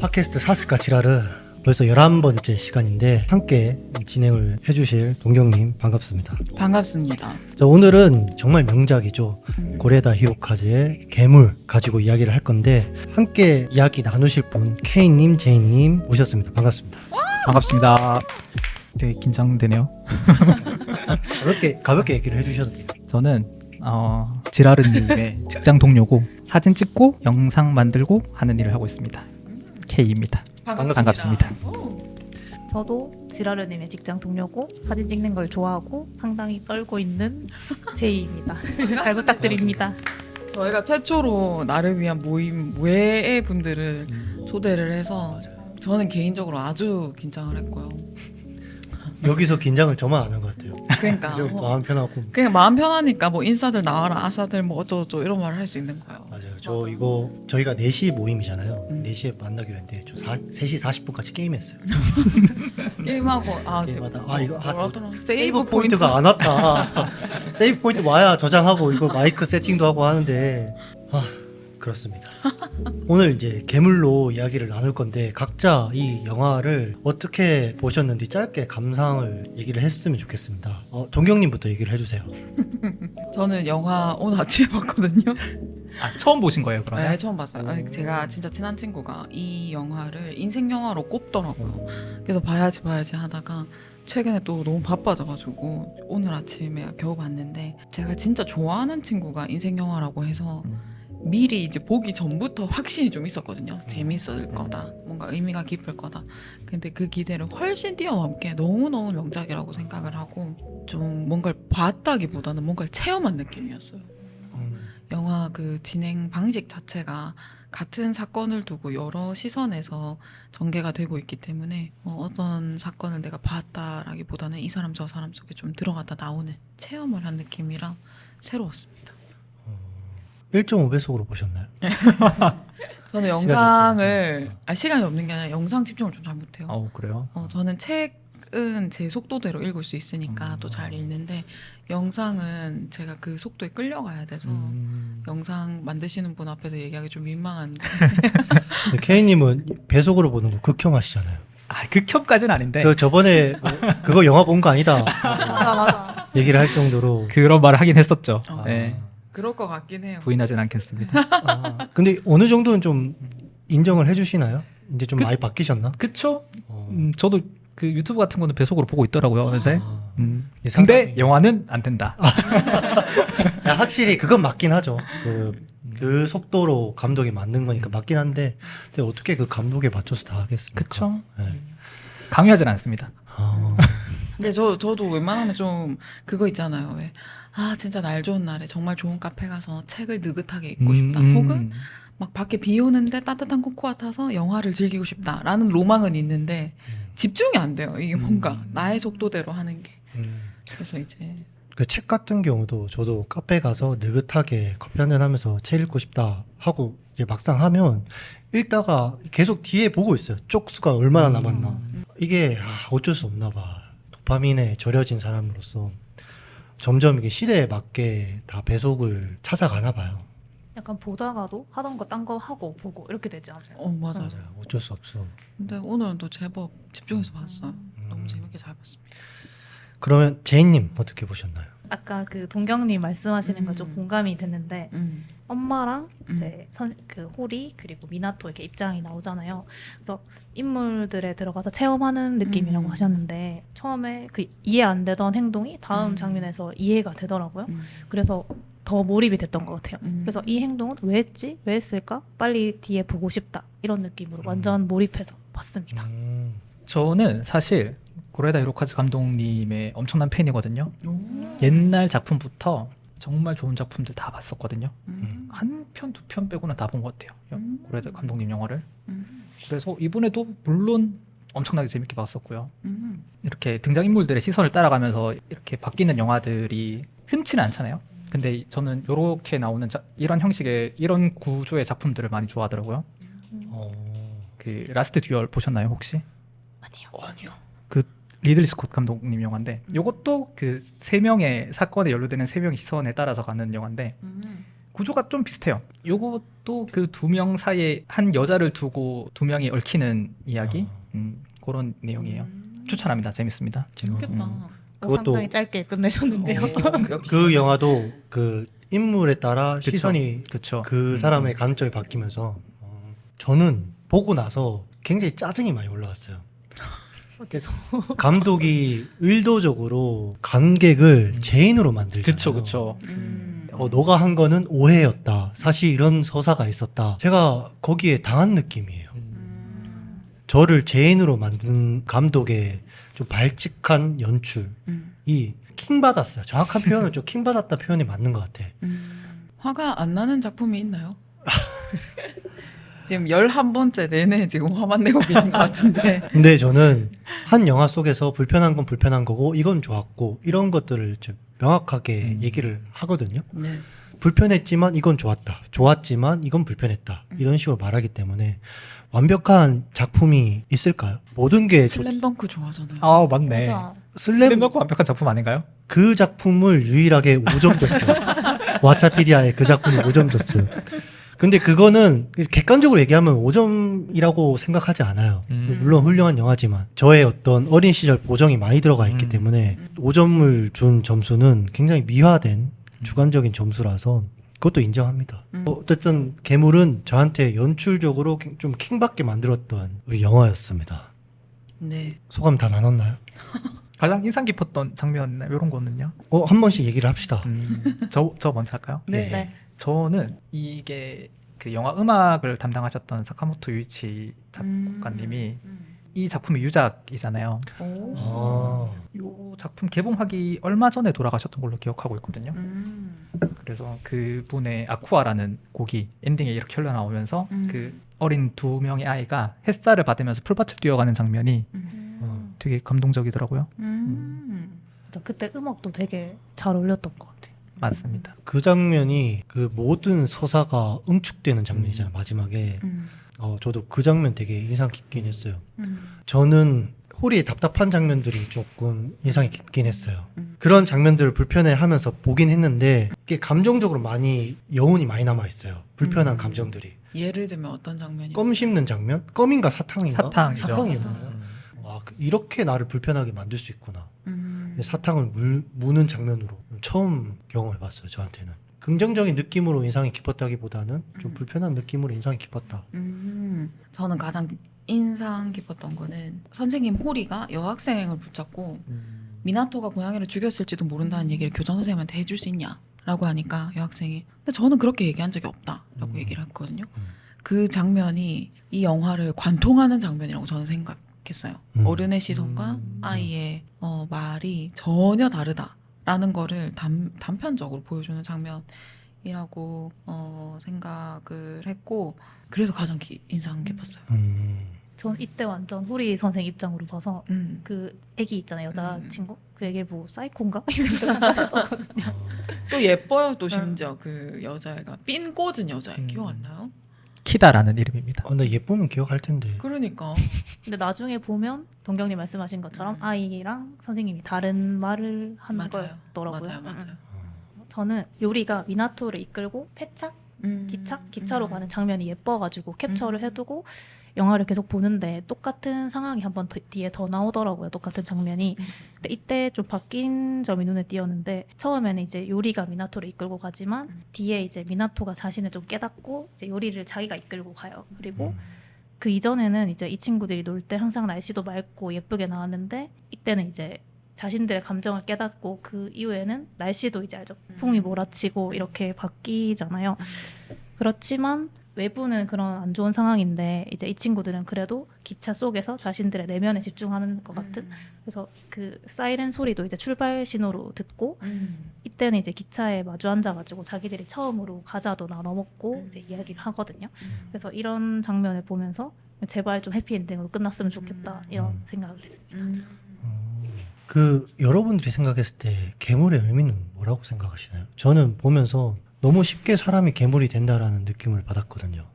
팟캐스트 사슬가 지라르 벌써 11번째 시간인데 함께 진행을 해주실 동경님 반갑습니다. 반갑습니다. 자, 오늘은 정말 명작이죠. 고레다 히로카즈의 괴물 가지고 이야기를 할 건데 함께 이야기 나누실 분 K님, 제이님 오셨습니다. 반갑습니다. 반갑습니다. 되게 긴장되네요. 가볍게 얘기를 해주셔도 돼요. 저는 지라르님의 직장 동료고 사진 찍고 영상 만들고 하는 일을 하고 있습니다. K입니다. 반갑습니다. 저도 지라르님의 직장 동료고 사진 찍는 걸 좋아하고 상당히 떨고 있는 제이입니다. 잘 부탁드립니다. 저희가 최초로 나를 위한 모임 외의 분들을 초대를 해서 저는 개인적으로 아주 긴장을 했고요. 여기서 긴장을 저만 안 한 것 같아요. 그러니까 좀 마음 편하고. 그냥 마음 편하니까 뭐 인사들 나와라 아사들 뭐 어쩌고저쩌고 이런 말을 할 수 있는 거예요. 맞아요. 저희가 4시 모임이잖아요. 4시에 만나기로 했는데 저 3시 40분까지 게임했어요. 게임하고 게임하다 뭐라더라? 세이브 포인트가 안 왔다. 세이브 포인트 와야 저장하고 이거 마이크 세팅도 하고 하는데 그렇습니다. 오늘 이제 괴물로 이야기를 나눌 건데 각자 이 영화를 어떻게 보셨는지 짧게 감상을 얘기를 했으면 좋겠습니다. 동경님부터 얘기를 해주세요. 저는 영화 오늘 아침에 봤거든요. 처음 보신 거예요, 그러면? 네, 처음 봤어요. 아니, 제가 진짜 친한 친구가 이 영화를 인생 영화로 꼽더라고요. 그래서 봐야지 하다가 최근에 또 너무 바빠져가지고 오늘 아침에 겨우 봤는데 제가 진짜 좋아하는 친구가 인생 영화라고 해서 미리 이제 보기 전부터 확신이 좀 있었거든요. 재밌을 거다. 뭔가 의미가 깊을 거다. 근데 그 기대를 훨씬 뛰어넘게 너무너무 명작이라고 생각을 하고 좀 뭔가를 봤다기보다는 뭔가를 체험한 느낌이었어요. 영화 그 진행 방식 자체가 같은 사건을 두고 여러 시선에서 전개가 되고 있기 때문에 어떤 사건을 내가 봤다라기보다는 이 사람 저 사람 속에 좀 들어갔다 나오는 체험을 한 느낌이라 새로웠습니다. 1.5배속으로 보셨나요? 저는 영상을 시간이 없는 게 아니라 영상 집중을 좀 잘 못해요. 그래요? 저는 책은 제 속도대로 읽을 수 있으니까 또 잘 읽는데 영상은 제가 그 속도에 끌려가야 돼서 영상 만드시는 분 앞에서 얘기하기 좀 민망한데 K님은 배속으로 보는 거 극혐하시잖아요. 극혐까지는 아닌데 그 저번에 그거 영화 본 거 아니다 맞아. 얘기를 할 정도로. 그런 말을 하긴 했었죠. 네, 그럴 것 같긴 해요. 부인하진 않겠습니다. 근데 어느 정도는 좀 인정을 해주시나요? 이제 좀 많이 바뀌셨나? 그쵸? 저도 그 유튜브 같은 거는 배속으로 보고 있더라고요, 요새. 근데 상당히- 영화는 안 된다. 확실히 그건 맞긴 하죠. 그 속도로 감독이 만든 거니까 맞긴 한데 근데 어떻게 그 감독에 맞춰서 다 하겠습니까? 그쵸? 네. 강요하진 않습니다. 근데 저도 웬만하면 좀 그거 있잖아요. 왜? 진짜 날 좋은 날에 정말 좋은 카페 가서 책을 느긋하게 읽고 싶다. 혹은 막 밖에 비 오는데 따뜻한 코코아 타서 영화를 즐기고 싶다라는 로망은 있는데 집중이 안 돼요. 이게 뭔가 나의 속도대로 하는 게. 그래서 이제 그 책 같은 경우도 저도 카페 가서 느긋하게 커피 한잔 하면서 책 읽고 싶다 하고 이제 막상 하면 읽다가 계속 뒤에 보고 있어요. 쪽수가 얼마나 남았나. 이게 어쩔 수 없나 봐. 도파민에 절여진 사람으로서 점점 이게 시대에 맞게 다 배속을 찾아가나 봐요. 약간 보다가도 하던 거 딴 거 하고 보고 이렇게 되지 않아요? 맞아요. 어쩔 수 없어. 근데 오늘도 제법 집중해서 봤어요. 너무 재밌게 잘 봤습니다. 그러면 제이님 어떻게 보셨나요? 아까 그 동경님 말씀하시는 거 좀 공감이 됐는데 엄마랑 이제 그 호리 그리고 미나토 이렇게 입장이 나오잖아요. 그래서 인물들에 들어가서 체험하는 느낌이라고 하셨는데 처음에 그 이해 안 되던 행동이 다음 장면에서 이해가 되더라고요. 그래서 더 몰입이 됐던 것 같아요. 그래서 이 행동은 왜 했지? 왜 했을까? 빨리 뒤에 보고 싶다. 이런 느낌으로 완전 몰입해서 봤습니다. 저는 사실 고레다 히로카즈 감독님의 엄청난 팬이거든요. 옛날 작품부터 정말 좋은 작품들 다 봤었거든요. 한 편, 두 편 빼고는 다 본 것 같아요. 고레다 감독님 영화를. 그래서 이번에도 물론 엄청나게 재밌게 봤었고요. 이렇게 등장인물들의 시선을 따라가면서 이렇게 바뀌는 영화들이 흔치는 않잖아요. 근데 저는 이렇게 나오는 이런 형식의 이런 구조의 작품들을 많이 좋아하더라고요. 그 라스트 듀얼 보셨나요 혹시? 아니요. 그 리들리 스콧 감독님 영화인데 이것도 그 세 명의 사건에 연루되는 세 명의 시선에 따라서 가는 영화인데 구조가 좀 비슷해요. 요것도 그 두 명 사이에 한 여자를 두고 두 명이 얽히는 이야기 그런 내용이에요. 추천합니다. 재밌습니다. 재밌겠다. 그것도 상당히 짧게 끝내셨는데요. 그 영화도 그 인물에 따라 그쵸. 시선이 그렇죠. 그 사람의 감정이 바뀌면서 저는 보고 나서 굉장히 짜증이 많이 올라왔어요. 어째서? 감독이 의도적으로 관객을 죄인으로 만들잖아요. 그렇죠, 그렇죠. 너가 한 거는 오해였다. 사실 이런 서사가 있었다. 제가 거기에 당한 느낌이에요. 저를 죄인으로 만든 감독의 좀 발칙한 연출이 킹받았어요. 정확한 표현은 좀 킹받았다 표현이 맞는 것 같아. 화가 안 나는 작품이 있나요? 지금 11번째 내내 지금 화만 내고 계신 것 같은데. 근데 저는 한 영화 속에서 불편한 건 불편한 거고 이건 좋았고 이런 것들을 좀 명확하게 얘기를 하거든요. 네. 불편했지만 이건 좋았다. 좋았지만 이건 불편했다. 이런 식으로 말하기 때문에 완벽한 작품이 있을까요? 모든 게 슬램덩크 좋아하잖아요. 아 맞네. 맞아. 슬램덩크 완벽한 작품 아닌가요? 그 작품을 유일하게 5점 줬어요. 왓챠피디아에 그 작품을 5점 줬어요. 근데 그거는 객관적으로 얘기하면 5점이라고 생각하지 않아요. 물론 훌륭한 영화지만 저의 어떤 어린 시절 보정이 많이 들어가 있기 때문에 5점을 준 점수는 굉장히 미화된 주관적인 점수라서 그것도 인정합니다. 어쨌든 괴물은 저한테 연출적으로 좀 킹받게 만들었던 영화였습니다. 네. 소감 다 나눴나요? 가장 인상 깊었던 장면 이런 거는요? 한 번씩 얘기를 합시다. 저 먼저 할까요? 네. 네. 저는 이게 그 영화 음악을 담당하셨던 사카모토 유이치 작곡가님이 이 작품의 유작이잖아요. 오. 아, 이 작품 개봉하기 얼마 전에 돌아가셨던 걸로 기억하고 있거든요. 그래서 그분의 아쿠아라는 곡이 엔딩에 이렇게 흘러나오면서 그 어린 두 명의 아이가 햇살을 받으면서 풀밭을 뛰어가는 장면이 되게 감동적이더라고요. 맞아. 그때 음악도 되게 잘 어울렸던 것 같아요. 맞습니다. 그 장면이 그 모든 서사가 응축되는 장면이잖아요. 마지막에 저도 그 장면 되게 인상 깊긴 했어요. 저는 호리의 답답한 장면들이 조금 인상이 깊긴 했어요. 그런 장면들을 불편해하면서 보긴 했는데 이게 감정적으로 많이 여운이 많이 남아 있어요. 불편한 감정들이. 예를 들면 어떤 장면이? 껌 씹는 장면? 껌인가 사탕인가? 사탕이죠. 사탕이었나요? 와, 이렇게 나를 불편하게 만들 수 있구나. 사탕을 무는 장면으로 처음 경험해봤어요. 저한테는 긍정적인 느낌으로 인상이 깊었다기보다는 좀 불편한 느낌으로 인상이 깊었다. 저는 가장 인상 깊었던 거는 선생님 호리가 여학생을 붙잡고 미나토가 고양이를 죽였을지도 모른다는 얘기를 교장 선생님한테 해줄 수 있냐 라고 하니까 여학생이 근데 저는 그렇게 얘기한 적이 없다라고 얘기를 했거든요. 그 장면이 이 영화를 관통하는 장면이라고 저는 생각했어요. 어른의 시선과 아이의 말이 전혀 다르다라는 거를 단편적으로 보여주는 장면이라고 생각을 했고 그래서 가장 인상 깊었어요. 전 이때 완전 호리 선생 입장으로 봐서 그 애기 있잖아요. 여자친구. 그 애기 뭐 사이콘가? 이 생각 잠깐 했었거든요. 또 예뻐요. 또 심지어 그 여자애가 삔 꽂은 여자애 기억 안 나요? 키다라는 이름입니다. 나 예쁘면 기억할 텐데. 그러니까 근데 나중에 보면 동경님 말씀하신 것처럼 아이랑 선생님이 다른 말을 한 맞아요. 거였더라고요. 맞아요. 저는 요리가 미나토를 이끌고 폐차? 기차로 가는 장면이 예뻐가지고 캡처를 해두고 영화를 계속 보는데 똑같은 상황이 한 번 뒤에 더 나오더라고요. 똑같은 장면이. 근데 이때 좀 바뀐 점이 눈에 띄었는데 처음에는 이제 요리가 미나토를 이끌고 가지만 뒤에 이제 미나토가 자신을 좀 깨닫고 이제 요리를 자기가 이끌고 가요. 그리고 그 이전에는 이제 이 친구들이 놀 때 항상 날씨도 맑고 예쁘게 나왔는데 이때는 이제 자신들의 감정을 깨닫고 그 이후에는 날씨도 이제 알죠. 풍이 몰아치고 이렇게 바뀌잖아요. 그렇지만 외부는 그런 안 좋은 상황인데 이제 이 친구들은 그래도 기차 속에서 자신들의 내면에 집중하는 것 같은 그래서 그 사이렌 소리도 이제 출발 신호로 듣고 이때는 이제 기차에 마주 앉아가지고 자기들이 처음으로 과자도 나눠 먹고 이제 이야기를 하거든요. 그래서 이런 장면을 보면서 제발 좀 해피엔딩으로 끝났으면 좋겠다 이런 생각을 했습니다. 그 여러분들이 생각했을 때 괴물의 의미는 뭐라고 생각하시나요? 저는 보면서 너무 쉽게 사람이 괴물이 된다라는 느낌을 받았거든요.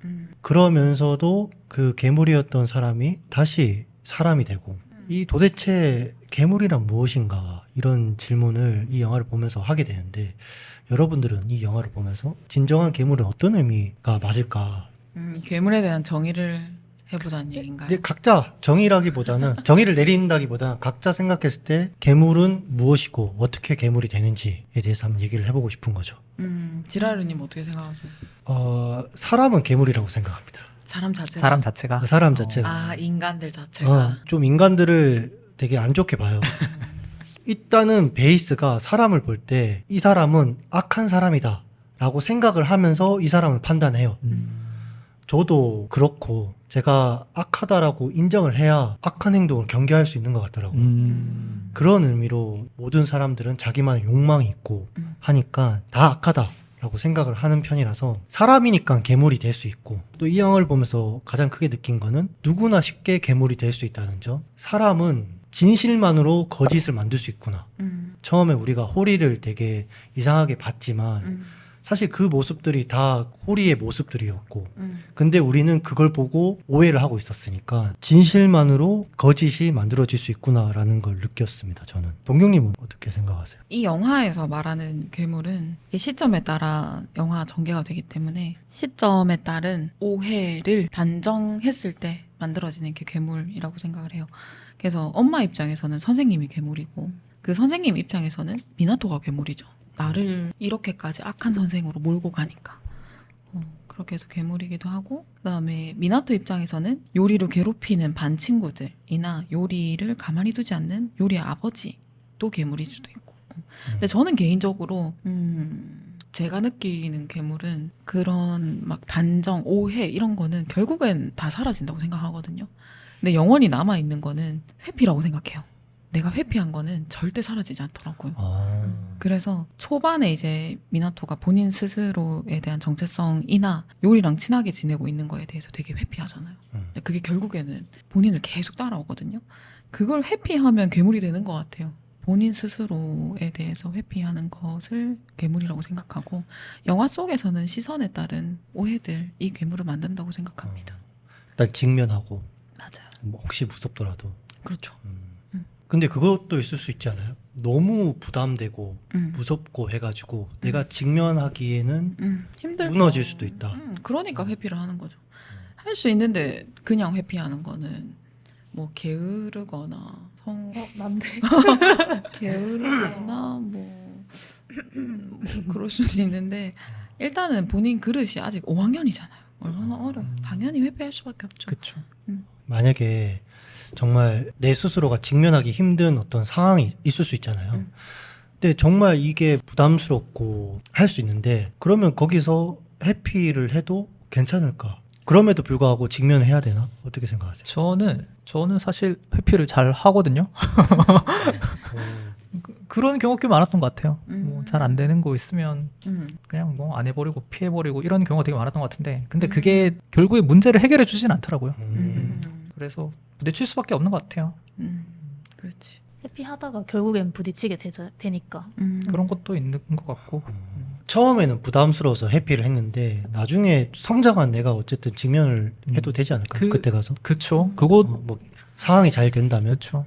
그러면서도 그 괴물이었던 사람이 다시 사람이 되고 이 도대체 괴물이란 무엇인가 이런 질문을 이 영화를 보면서 하게 되는데 여러분들은 이 영화를 보면서 진정한 괴물은 어떤 의미가 맞을까? 괴물에 대한 정의를 해보자는 얘기인가요? 이제 각자 정의를 내린다기보다는 각자 생각했을 때 괴물은 무엇이고 어떻게 괴물이 되는지에 대해서 한번 얘기를 해보고 싶은 거죠. 지라르님 어떻게 생각하세요? 사람은 괴물이라고 생각합니다. 사람 자체가? 사람 자체가 그 사람 자체가 아, 인간들 자체가. 좀 인간들을 되게 안 좋게 봐요. 일단은 베이스가 사람을 볼 때 이 사람은 악한 사람이다 라고 생각을 하면서 이 사람을 판단해요. 저도 그렇고 제가 악하다라고 인정을 해야 악한 행동을 경계할 수 있는 것 같더라고요. 그런 의미로 모든 사람들은 자기만의 욕망이 있고 하니까 다 악하다라고 생각을 하는 편이라서 사람이니까 괴물이 될 수 있고 또 이 영화를 보면서 가장 크게 느낀 거는 누구나 쉽게 괴물이 될 수 있다는 점. 사람은 진실만으로 거짓을 만들 수 있구나. 처음에 우리가 호리를 되게 이상하게 봤지만 사실 그 모습들이 다 호리의 모습들이었고 근데 우리는 그걸 보고 오해를 하고 있었으니까 진실만으로 거짓이 만들어질 수 있구나라는 걸 느꼈습니다. 저는. 동경님은 어떻게 생각하세요? 이 영화에서 말하는 괴물은 이 시점에 따라 영화 전개가 되기 때문에 시점에 따른 오해를 단정했을 때 만들어지는 게 괴물이라고 생각을 해요. 그래서 엄마 입장에서는 선생님이 괴물이고 그 선생님 입장에서는 미나토가 괴물이죠. 나를 이렇게까지 악한 선생으로 몰고 가니까. 그렇게 해서 괴물이기도 하고 그다음에 미나토 입장에서는 요리를 괴롭히는 반 친구들이나 요리를 가만히 두지 않는 요리의 아버지도 괴물일 수도 있고. 근데 저는 개인적으로 제가 느끼는 괴물은 그런 막 단정, 오해 이런 거는 결국엔 다 사라진다고 생각하거든요. 근데 영원히 남아있는 거는 회피라고 생각해요. 내가 회피한 거는 절대 사라지지 않더라고요. 그래서 초반에 이제 미나토가 본인 스스로에 대한 정체성이나 요리랑 친하게 지내고 있는 거에 대해서 되게 회피하잖아요. 근데 그게 결국에는 본인을 계속 따라오거든요. 그걸 회피하면 괴물이 되는 것 같아요. 본인 스스로에 대해서 회피하는 것을 괴물이라고 생각하고 영화 속에서는 시선에 따른 오해들이 괴물을 만든다고 생각합니다. 일단 직면하고 맞아요. 뭐 혹시 무섭더라도. 그렇죠. 근데 그것도 있을 수 있지 않아요? 너무 부담되고 무섭고 해가지고 내가 직면하기에는 힘들죠. 무너질 수도 있다. 그러니까 회피를 하는 거죠. 할 수 있는데 그냥 회피하는 거는 뭐 게으르거나 난데. 게으르거나 뭐 그럴 수도 있는데 일단은 본인 그릇이 아직 5학년이잖아요. 얼마나 어려요. 당연히 회피할 수밖에 없죠. 그렇죠. 만약에 정말 내 스스로가 직면하기 힘든 어떤 상황이 있을 수 있잖아요. 근데 정말 이게 부담스럽고 할 수 있는데 그러면 거기서 회피를 해도 괜찮을까? 그럼에도 불구하고 직면을 해야 되나? 어떻게 생각하세요? 저는 사실 회피를 잘 하거든요. 그런 경우가 꽤 많았던 것 같아요. 뭐 잘 안 되는 거 있으면 그냥 뭐 안 해버리고 피해버리고 이런 경우가 되게 많았던 것 같은데 근데 그게 결국에 문제를 해결해 주진 않더라고요. 그래서 부딪힐 수밖에 없는 것 같아요. 그렇지. 회피하다가 결국엔 부딪히게 되니까. 그런 것도 있는 것 같고 처음에는 부담스러워서 회피를 했는데 나중에 성장한 내가 어쨌든 직면을 해도 되지 않을까요? 그때 가서 그쵸. 그거 뭐 상황이 잘 된다면 그렇죠.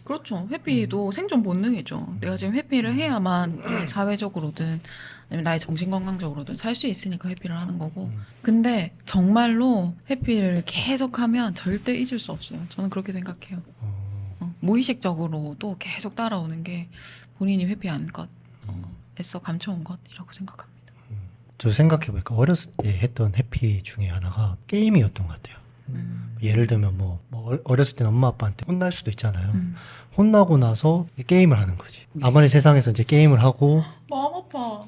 그렇죠. 회피도 생존 본능이죠. 내가 지금 회피를 해야만 사회적으로든 아니면 나의 정신건강적으로든 살 수 있으니까 회피를 하는 거고. 근데 정말로 회피를 계속하면 절대 잊을 수 없어요. 저는 그렇게 생각해요. 무의식적으로도 계속 따라오는 게 본인이 회피한 것, 애써 감춰온 것이라고 생각합니다. 저 생각해보니까 어렸을 때 했던 회피 중에 하나가 게임이었던 것 같아요. 예를 들면 뭐 어렸을 때는 엄마 아빠한테 혼날 수도 있잖아요. 혼나고 나서 게임을 하는 거지. 나만의 세상에서 이제 게임을 하고. 마음 아파.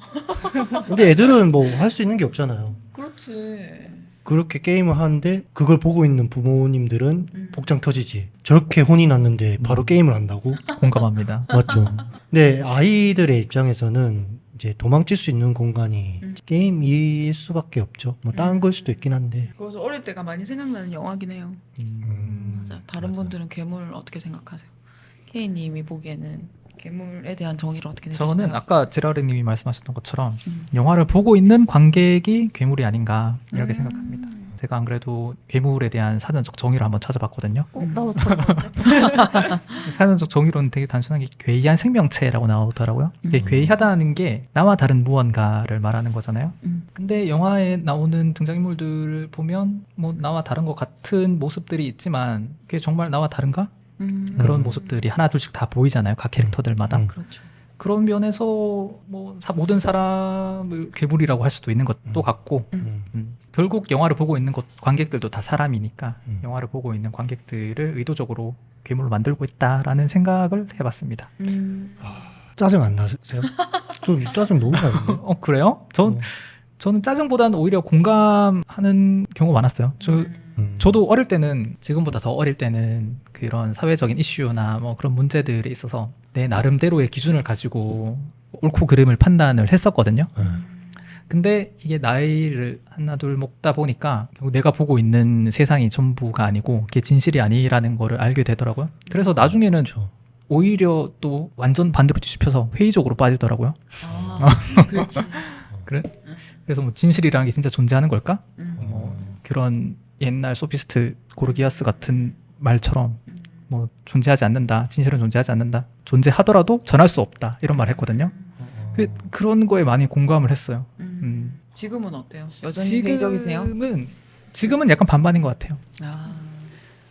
근데 애들은 뭐 할 수 있는 게 없잖아요. 그렇지. 그렇게 게임을 하는데 그걸 보고 있는 부모님들은 복장 터지지. 저렇게 혼이 났는데 바로 게임을 한다고? 공감합니다. 맞죠. 근데 아이들의 입장에서는 이제 도망칠 수 있는 공간이 게임일 수밖에 없죠. 뭐 다른 걸 수도 있긴 한데. 그래서 어릴 때가 많이 생각나는 영화긴 해요. 맞아요. 다른 맞아. 분들은 괴물 어떻게 생각하세요? K님이 보기에는 괴물에 대한 정의를 어떻게 내주세요? 저는 아까 지라르님이 말씀하셨던 것처럼 영화를 보고 있는 관객이 괴물이 아닌가 이렇게 생각합니다. 제가 안 그래도 괴물에 대한 사전적 정의를 한번 찾아봤거든요. 나도 들어봤는데. 사전적 정의로는 되게 단순한 게 괴이한 생명체라고 나오더라고요. 이게 괴이하다는 게 나와 다른 무언가를 말하는 거잖아요. 근데 영화에 나오는 등장인물들을 보면 뭐 나와 다른 것 같은 모습들이 있지만 그게 정말 나와 다른가? 그런 모습들이 하나 둘씩 다 보이잖아요. 각 캐릭터들마다. 그렇죠. 그런 면에서 뭐 모든 사람을 괴물이라고 할 수도 있는 것도 같고 결국 영화를 보고 있는 관객들도 다 사람이니까 영화를 보고 있는 관객들을 의도적으로 괴물로 만들고 있다라는 생각을 해봤습니다. 짜증 안 나세요? 좀 짜증 너무 나는데. 그래요? 저는 짜증보다는 오히려 공감하는 경우가 많았어요. 저도 어릴 때는 지금보다 더 어릴 때는 그런 사회적인 이슈나 뭐 그런 문제들에 있어서 내 나름대로의 기준을 가지고 옳고 그름을 판단을 했었거든요. 근데 이게 나이를 하나 둘 먹다 보니까 결국 내가 보고 있는 세상이 전부가 아니고 그게 진실이 아니라는 거를 알게 되더라고요. 그래서 나중에는 오히려 또 완전 반대로 뒤집혀서 회의적으로 빠지더라고요. 그렇지. 그래서 뭐 진실이라는 게 진짜 존재하는 걸까? 그런 옛날 소피스트 고르기아스 같은 말처럼 뭐 존재하지 않는다. 진실은 존재하지 않는다. 존재하더라도 전할 수 없다. 이런 말을 했거든요. 그런 거에 많이 공감을 했어요. 지금은 어때요? 여전히 회의적이세요? 지금은 약간 반반인 것 같아요.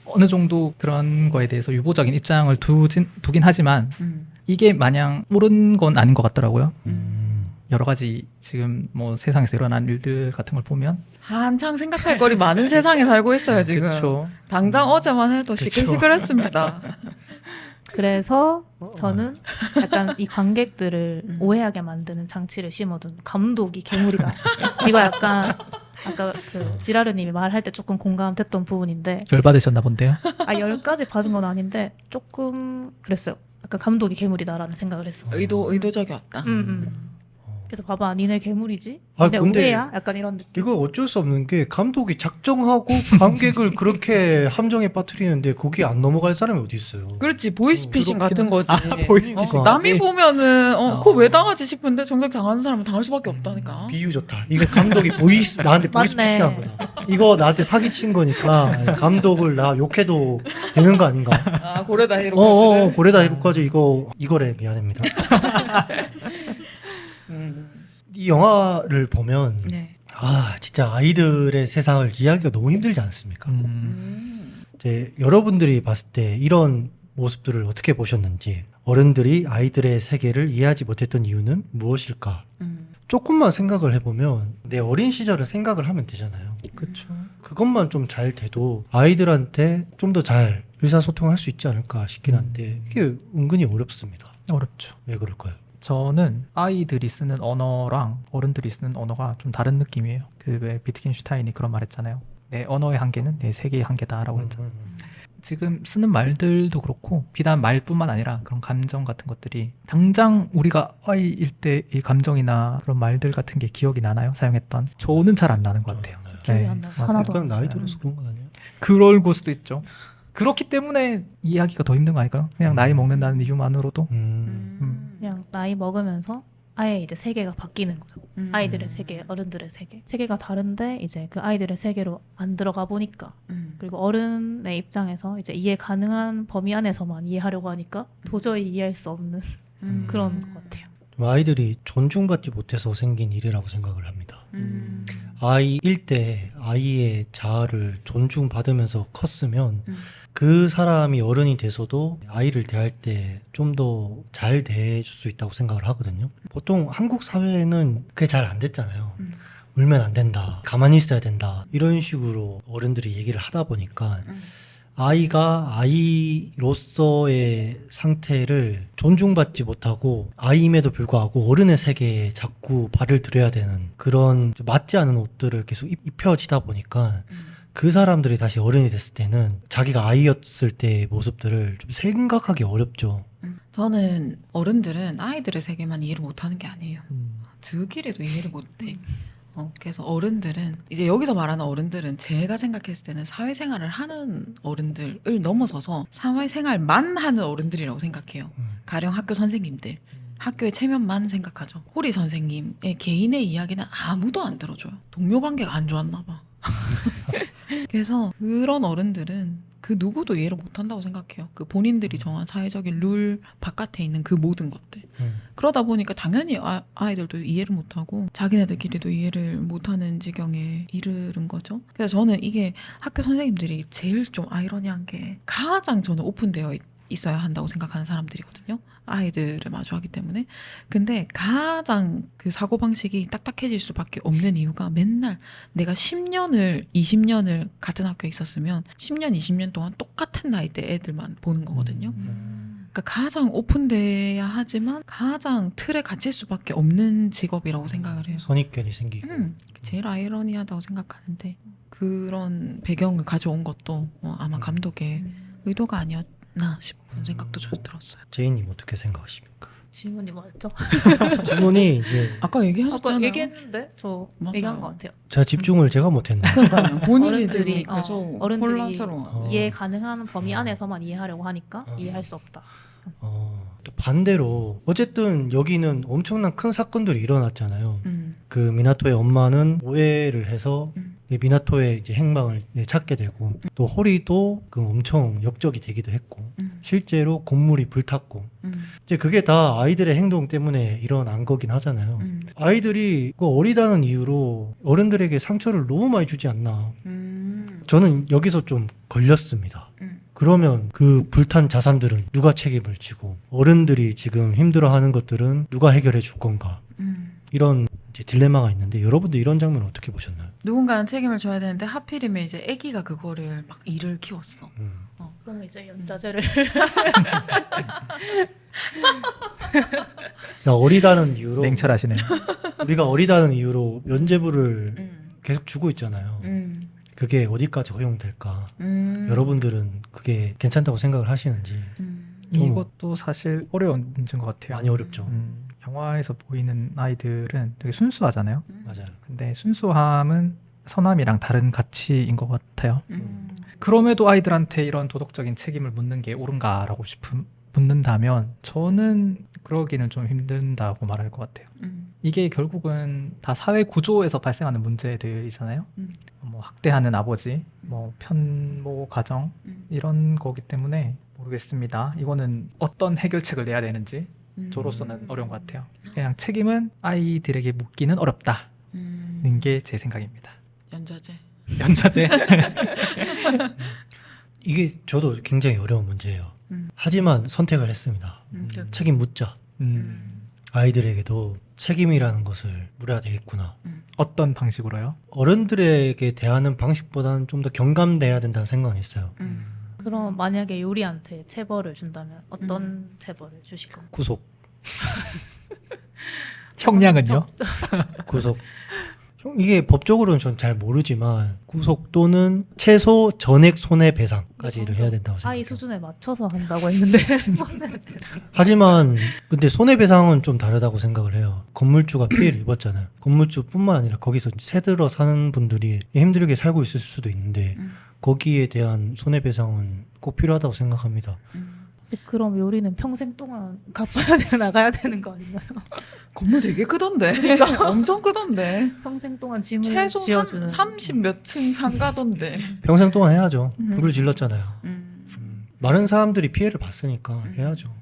어느 정도 그런 거에 대해서 유보적인 입장을 두긴 하지만 이게 마냥 옳은 건 아닌 것 같더라고요. 여러 가지 지금 뭐 세상에서 일어난 일들 같은 걸 보면 한창 생각할 거리 많은 세상에 살고 있어요 지금. 그쵸. 당장 어제만 해도 시끌시끌했습니다. 그래서 저는 약간 이 관객들을 오해하게 만드는 장치를 심어둔 감독이 괴물이다. 이거 약간 아까 그 지라르님이 말할 때 조금 공감됐던 부분인데 열받으셨나 본데요. 10까지 받은 건 아닌데 조금 그랬어요. 약간 감독이 괴물이다라는 생각을 했었어요. 의도적이었다. 그래서 봐봐, 니네 괴물이지? 아, 근데 근데 오해야? 약간 이런 느낌. 이거 어쩔 수 없는 게 감독이 작정하고 관객을 그렇게 함정에 빠뜨리는데 거기 안 넘어갈 사람이 어디 있어요. 그렇지 보이스피싱 같은 거지. 보이스피싱. 남이 보면은 그거 왜 당하지 싶은데 정작 당하는 사람은 당할 수밖에 없다니까. 비유 좋다. 이게 감독이 나한테 보이스피싱한 거다. 이거 나한테 사기친 거니까 감독을 나 욕해도 되는 거 아닌가? 고레다 히로. 고레다 히로까지 이거래 미안합니다. 이 영화를 보면 네. 진짜 아이들의 세상을 이해하기가 너무 힘들지 않습니까? 이제 여러분들이 봤을 때 이런 모습들을 어떻게 보셨는지, 어른들이 아이들의 세계를 이해하지 못했던 이유는 무엇일까? 조금만 생각을 해보면 내 어린 시절을 생각을 하면 되잖아요. 그렇죠. 그것만 좀 잘 돼도 아이들한테 좀 더 잘 의사소통할 수 있지 않을까 싶긴 한데 이게 은근히 어렵습니다. 어렵죠. 왜 그럴까요? 저는 아이들이 쓰는 언어랑 어른들이 쓰는 언어가 좀 다른 느낌이에요. 그 왜 비트겐슈타인이 그런 말 했잖아요. 내 언어의 한계는 내 세계의 한계다라고 했잖아요. 지금 쓰는 말들도 그렇고 비단 말뿐만 아니라 그런 감정 같은 것들이 당장 우리가 아이일 때 이 감정이나 그런 말들 같은 게 기억이 나나요? 사용했던? 저는 잘 안 나는 것 같아요. 기억이 안 나요. 맞아요. 하나도. 약간 나이 들어서 그런 거 아니에요? 그럴 수도 있죠. 그렇기 때문에 이해하기가 더 힘든 거 아닐까요? 그냥 나이 먹는다는 이유만으로도. 그냥 나이 먹으면서 아예 이제 세계가 바뀌는 거죠. 아이들의 세계, 어른들의 세계. 세계가 다른데 이제 그 아이들의 세계로 안 들어가 보니까 그리고 어른의 입장에서 이제 이해 가능한 범위 안에서만 이해하려고 하니까 도저히 이해할 수 없는 그런 것 같아요. 아이들이 존중받지 못해서 생긴 일이라고 생각을 합니다. 아이일 때 아이의 자아를 존중받으면서 컸으면 그 사람이 어른이 돼서도 아이를 대할 때 좀 더 잘 대해줄 수 있다고 생각을 하거든요. 보통 한국 사회에는 그게 잘 안 됐잖아요. 울면 안 된다, 가만히 있어야 된다, 이런 식으로 어른들이 얘기를 하다 보니까 아이가 아이로서의 상태를 존중받지 못하고 아이임에도 불구하고 어른의 세계에 자꾸 발을 들여야 되는 그런 맞지 않은 옷들을 계속 입혀지다 보니까 그 사람들이 다시 어른이 됐을 때는 자기가 아이였을 때의 모습들을 좀 생각하기 어렵죠. 저는 어른들은 아이들의 세계만 이해를 못하는 게 아니에요. 저기라도 이해를 못해. 그래서 어른들은 이제 여기서 말하는 어른들은 제가 생각했을 때는 사회생활을 하는 어른들을 넘어서서 사회생활만 하는 어른들이라고 생각해요. 가령 학교 선생님들, 학교의 체면만 생각하죠. 호리 선생님의 개인의 이야기는 아무도 안 들어줘요. 동료 관계가 안 좋았나 봐. 그래서 그런 어른들은 그 누구도 이해를 못한다고 생각해요. 그 본인들이 정한 사회적인 룰 바깥에 있는 그 모든 것들. 그러다 보니까 당연히 아이들도 이해를 못하고 자기네들끼리도 이해를 못하는 지경에 이르는 거죠. 그래서 저는 이게 학교 선생님들이 제일 좀 아이러니한 게 가장 저는 오픈되어 있어야 한다고 생각하는 사람들이거든요. 아이들을 마주하기 때문에. 근데 가장 그 사고방식이 딱딱해질 수밖에 없는 이유가 맨날 내가 10년을 20년을 같은 학교에 있었으면 10년 20년 동안 똑같은 나이대 애들만 보는 거거든요. 그러니까 가장 오픈돼야 하지만 가장 틀에 갇힐 수밖에 없는 직업이라고 생각을 해요. 선입견이 생기고. 제일 아이러니하다고 생각하는데 그런 배경을 가져온 것도 아마 감독의 의도가 아니었나 싶은 생각도 저도 들었어요. 제이님 어떻게 생각하십니까? 질문이 뭐였죠? 질문이 이제 아까 얘기하셨잖아요. 아까 얘기했는데 저 맞아요. 얘기한 것 같아요. 제가 집중을 제가 못했나? 그러니까요. 본인이 어른들이, 지금 계속 어른들이 혼란스러워. 이해 가능한 범위 안에서만 이해하려고 하니까 어. 이해할 수 없다. 또 반대로 어쨌든 여기는 엄청난 큰 사건들이 일어났잖아요. 그 미나토의 엄마는 오해를 해서 이 미나토의 이제 행방을 찾게 되고 또 호리도 그 엄청 역적이 되기도 했고 실제로 건물이 불탔고 이제 그게 다 아이들의 행동 때문에 일어난 거긴 하잖아요. 아이들이 그 어리다는 이유로 어른들에게 상처를 너무 많이 주지 않나. 저는 여기서 좀 걸렸습니다. 그러면 그 불탄 자산들은 누가 책임을 지고 어른들이 지금 힘들어하는 것들은 누가 해결해 줄 건가. 이런 이제 딜레마가 있는데 여러분들 이런 장면 어떻게 보셨나요? 누군가는 책임을 져야 되는데 하필이면 이제 아기가 그거를 막 일을 키웠어. 그러면 이제 연자제를 어리다는 이유로 냉철하시네요. 우리가 어리다는 이유로 면죄부를 계속 주고 있잖아요. 그게 어디까지 허용될까? 여러분들은 그게 괜찮다고 생각을 하시는지. 이것도 사실 어려운 문제인 것 같아요. 많이 어렵죠. 영화에서 보이는 아이들은 되게 순수하잖아요. 맞아요. 근데 순수함은 선함이랑 다른 가치인 것 같아요. 그럼에도 아이들한테 이런 도덕적인 책임을 묻는 게 옳은가라고 묻는다면 저는 그러기는 좀 힘든다고 말할 것 같아요. 이게 결국은 다 사회 구조에서 발생하는 문제들이잖아요. 뭐 학대하는 아버지, 뭐 편모 가정 이런 거기 때문에 모르겠습니다. 이거는 어떤 해결책을 내야 되는지 저로서는 어려운 것 같아요. 그냥 책임은 아이들에게 묻기는 어렵다는 게 제 생각입니다. 연자제. 연자제. 이게 저도 굉장히 어려운 문제예요. 하지만 선택을 했습니다. 책임 묻자. 아이들에게도 책임이라는 것을 물어야 되겠구나. 어떤 방식으로요? 어른들에게 대하는 방식보다는 좀 더 경감돼야 된다는 생각은 있어요. 그럼 만약에 요리한테 체벌을 준다면 어떤 체벌을 주실 건가요? 구속. 형량은요? 구속. 이게 법적으로는 전 잘 모르지만 구속 또는 최소 전액 손해배상까지를 해야 된다고 생각해요. 아이 수준에 맞춰서 한다고 했는데 손해배상. 하지만 근데 손해배상은 좀 다르다고 생각을 해요. 건물주가 피해를 입었잖아요. 건물주뿐만 아니라 거기서 새들어 사는 분들이 힘들게 살고 있을 수도 있는데 거기에 대한 손해배상은 꼭 필요하다고 생각합니다. 그럼 요리는 평생 동안 갚아야 나가야 되는 거 아닌가요? 건물 되게 크던데. 엄청 크던데. 평생 동안 짐을 최소 지어주는 30 몇 층 상가던데. 평생 동안 해야죠. 불을 질렀잖아요. 음. 많은 사람들이 피해를 봤으니까 해야죠.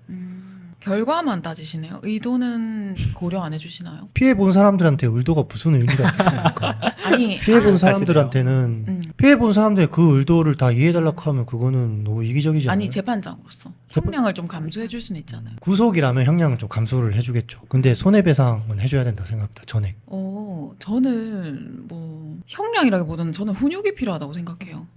결과만 따지시네요. 의도는 고려 안 해주시나요? 피해 본 사람들한테 의도가 무슨 의미가 있습니까? 아니 피해 본 사람들한테는 음. 피해 본 사람들의 그 의도를 다 이해해달라고 하면 그거는 너무 이기적이지 않아요? 아니 재판장으로서 형량을 좀 감수해 줄 수는 있잖아요. 구속이라면 형량을 좀 감소를 해주겠죠. 근데 손해배상은 해줘야 된다 생각합니다. 전액. 저는 뭐 형량이라기보다는 저는 훈육이 필요하다고 생각해요.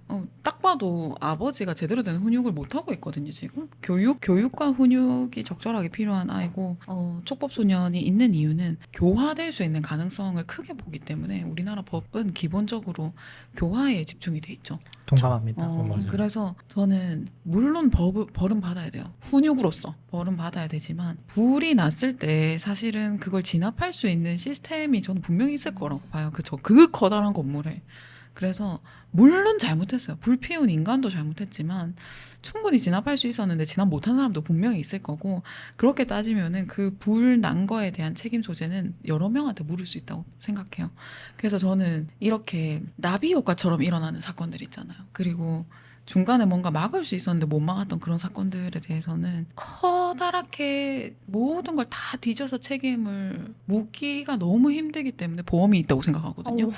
딱 봐도 아버지가 제대로 된 훈육을 못 하고 있거든요 지금. 교육과 훈육이 적절하게 필요한 아이고 촉법 소년이 있는 이유는 교화될 수 있는 가능성을 크게 보기 때문에 우리나라 법은 기본적으로 교화에 집중이 돼 있죠. 동감합니다. 맞아요. 그래서 저는 물론 벌은 받아야 돼요. 훈육으로서 벌은 받아야 되지만 불이 났을 때 사실은 그걸 진압할 수 있는 시스템이 저는 분명히 있을 거라고 봐요. 그 커다란 건물에. 그래서 물론 잘못했어요. 불 피운 인간도 잘못했지만 충분히 진압할 수 있었는데 진압 못한 사람도 분명히 있을 거고, 그렇게 따지면은 그 불 난 거에 대한 책임 소재는 여러 명한테 물을 수 있다고 생각해요. 그래서 저는 이렇게 나비 효과처럼 일어나는 사건들 있잖아요. 그리고 중간에 뭔가 막을 수 있었는데 못 막았던 그런 사건들에 대해서는 커다랗게 모든 걸 다 뒤져서 책임을 묻기가 너무 힘들기 때문에 보험이 있다고 생각하거든요.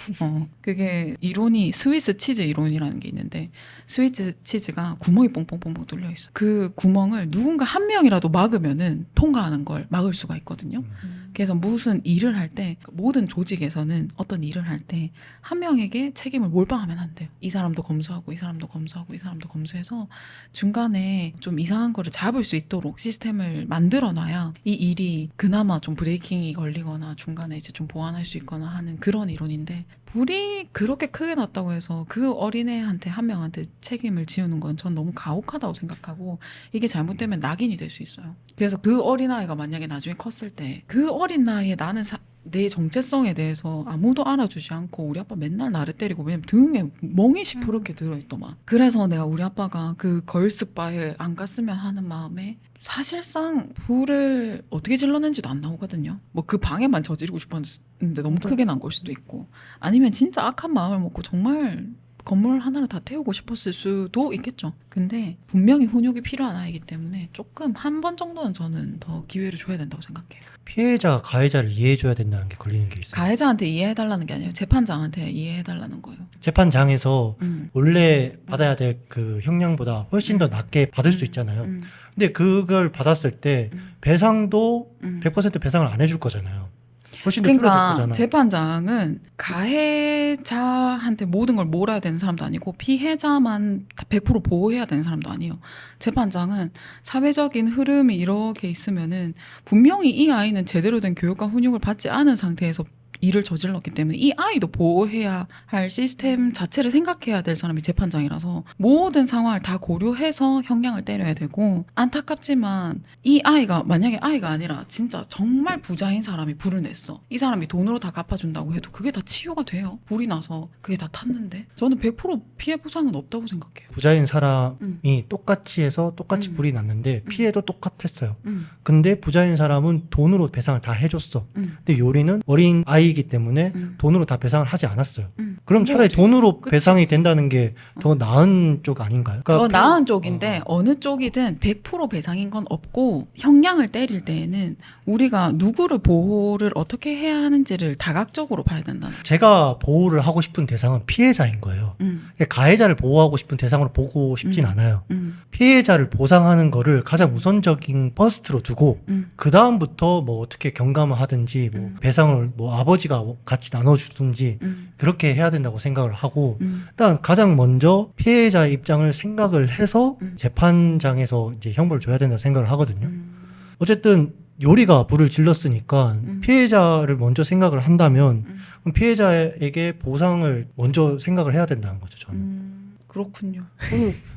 그게 이론이 스위스 치즈 이론이라는 게 있는데, 스위스 치즈가 구멍이 뽕뽕뽕뽕 뚫려 있어. 그 구멍을 누군가 한 명이라도 막으면은 통과하는 걸 막을 수가 있거든요. 그래서 무슨 일을 할 때, 모든 조직에서는 어떤 일을 할 때 한 명에게 책임을 몰빵하면 안 돼요. 이 사람도 검수하고 이 사람도 검수하고 이 사람도 검수해서 중간에 좀 이상한 거를 잡을 수 있도록 시스템을 만들어 놔야 이 일이 그나마 좀 브레이킹이 걸리거나 중간에 이제 좀 보완할 수 있거나 하는 그런 이론인데, 불이 그렇게 크게 났다고 해서 그 어린애한테 한 명한테 책임을 지우는 건 전 너무 가혹하다고 생각하고, 이게 잘못되면 낙인이 될 수 있어요. 그래서 그 어린아이가 만약에 나중에 컸을 때 그 어린 나이에 나는 내 정체성에 대해서 아무도 알아주지 않고 우리 아빠 맨날 나를 때리고, 왜냐면 등에 멍이 시퍼렇게 들어있더만. 그래서 내가 우리 아빠가 그 걸스바에 안 갔으면 하는 마음에 사실상 불을 어떻게 질러낸지도 안 나오거든요. 뭐 그 방에만 저지르고 싶었는데 너무 크게 난 걸 수도 있고, 아니면 진짜 악한 마음을 먹고 정말 건물 하나를 다 태우고 싶었을 수도 있겠죠. 근데 분명히 훈육이 필요한 아이기 때문에 조금 한 번 정도는 저는 더 기회를 줘야 된다고 생각해요. 피해자가 가해자를 이해해줘야 된다는 게 걸리는 게 있어요. 가해자한테 이해해달라는 게 아니에요. 재판장한테 이해해달라는 거예요. 재판장에서 원래 받아야 될 그 형량보다 훨씬 더 낮게 받을 수 있잖아요. 근데 그걸 받았을 때 배상도 100% 배상을 안 해줄 거잖아요. 훨씬 더 줄어들 그러니까 거잖아. 재판장은 가해자한테 모든 걸 몰아야 되는 사람도 아니고 피해자만 다 100% 보호해야 되는 사람도 아니에요. 재판장은 사회적인 흐름이 이렇게 있으면은 분명히 이 아이는 제대로 된 교육과 훈육을 받지 않은 상태에서 일을 저질렀기 때문에 이 아이도 보호해야 할 시스템 자체를 생각해야 될 사람이 재판장이라서 모든 상황을 다 고려해서 형량을 때려야 되고, 안타깝지만 이 아이가 만약에 아이가 아니라 진짜 정말 부자인 사람이 불을 냈어. 이 사람이 돈으로 다 갚아준다고 해도 그게 다 치유가 돼요. 불이 나서 그게 다 탔는데 저는 100% 피해 보상은 없다고 생각해요. 부자인 사람이 똑같이 해서 똑같이 불이 났는데 피해도 똑같았어요. 음. 근데 부자인 사람은 돈으로 배상을 다 해줬어. 근데 요리는 어린 아이이기 때문에 돈으로 다 배상을 하지 않았어요. 그럼 차라리 뭐, 돈으로 그치. 배상이 된다는 게 더 나은 쪽 아닌가요? 더 그러니까 나은 쪽인데 어느 쪽이든 100% 배상인 건 없고, 형량을 때릴 때에는 우리가 누구를 보호를 어떻게 해야 하는지를 다각적으로 봐야 된다는 거예요. 제가 보호를 하고 싶은 대상은 피해자인 거예요. 가해자를 보호하고 싶은 대상으로 보고 싶진 않아요. 피해자를 보상하는 거를 가장 우선적인 퍼스트로 두고 그 다음부터 뭐 어떻게 경감을 하든지 뭐 배상을 뭐 아버지가 같이 나눠주든지 그렇게 해야 된다고 생각을 하고, 일단 가장 먼저 피해자의 입장을 생각을 해서 재판장에서 이제 형벌을 줘야 된다고 생각을 하거든요. 어쨌든 요리가 불을 질렀으니까 피해자를 먼저 생각을 한다면 그럼 피해자에게 보상을 먼저 생각을 해야 된다는 거죠, 저는. 그렇군요.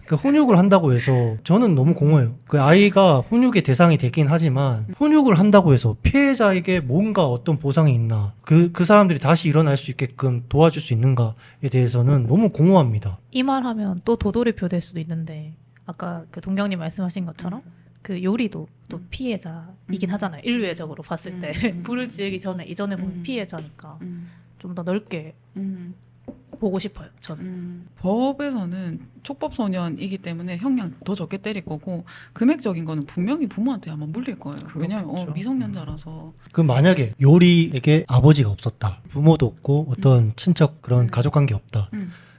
그 훈육을 한다고 해서 저는 너무 공허해요. 그 아이가 훈육의 대상이 되긴 하지만 훈육을 한다고 해서 피해자에게 뭔가 어떤 보상이 있나, 그 사람들이 다시 일어날 수 있게끔 도와줄 수 있는가에 대해서는 너무 공허합니다. 이 말하면 또 도돌이표 될 수도 있는데, 아까 그 동경님 말씀하신 것처럼 그 요리도 또 피해자이긴 하잖아요. 인류애적으로 봤을 때 불을 지르기 전에 이전에 보면 피해자니까 좀 더 넓게 보고 싶어요. 저는. 법에서는 촉법소년이기 때문에 형량 더 적게 때릴 거고, 금액적인 거는 분명히 부모한테 아마 물릴 거예요. 왜냐면 그렇겠죠. 미성년자라서. 그 만약에 요리에게 아버지가 없었다, 부모도 없고 어떤 친척 그런 가족관계 없다,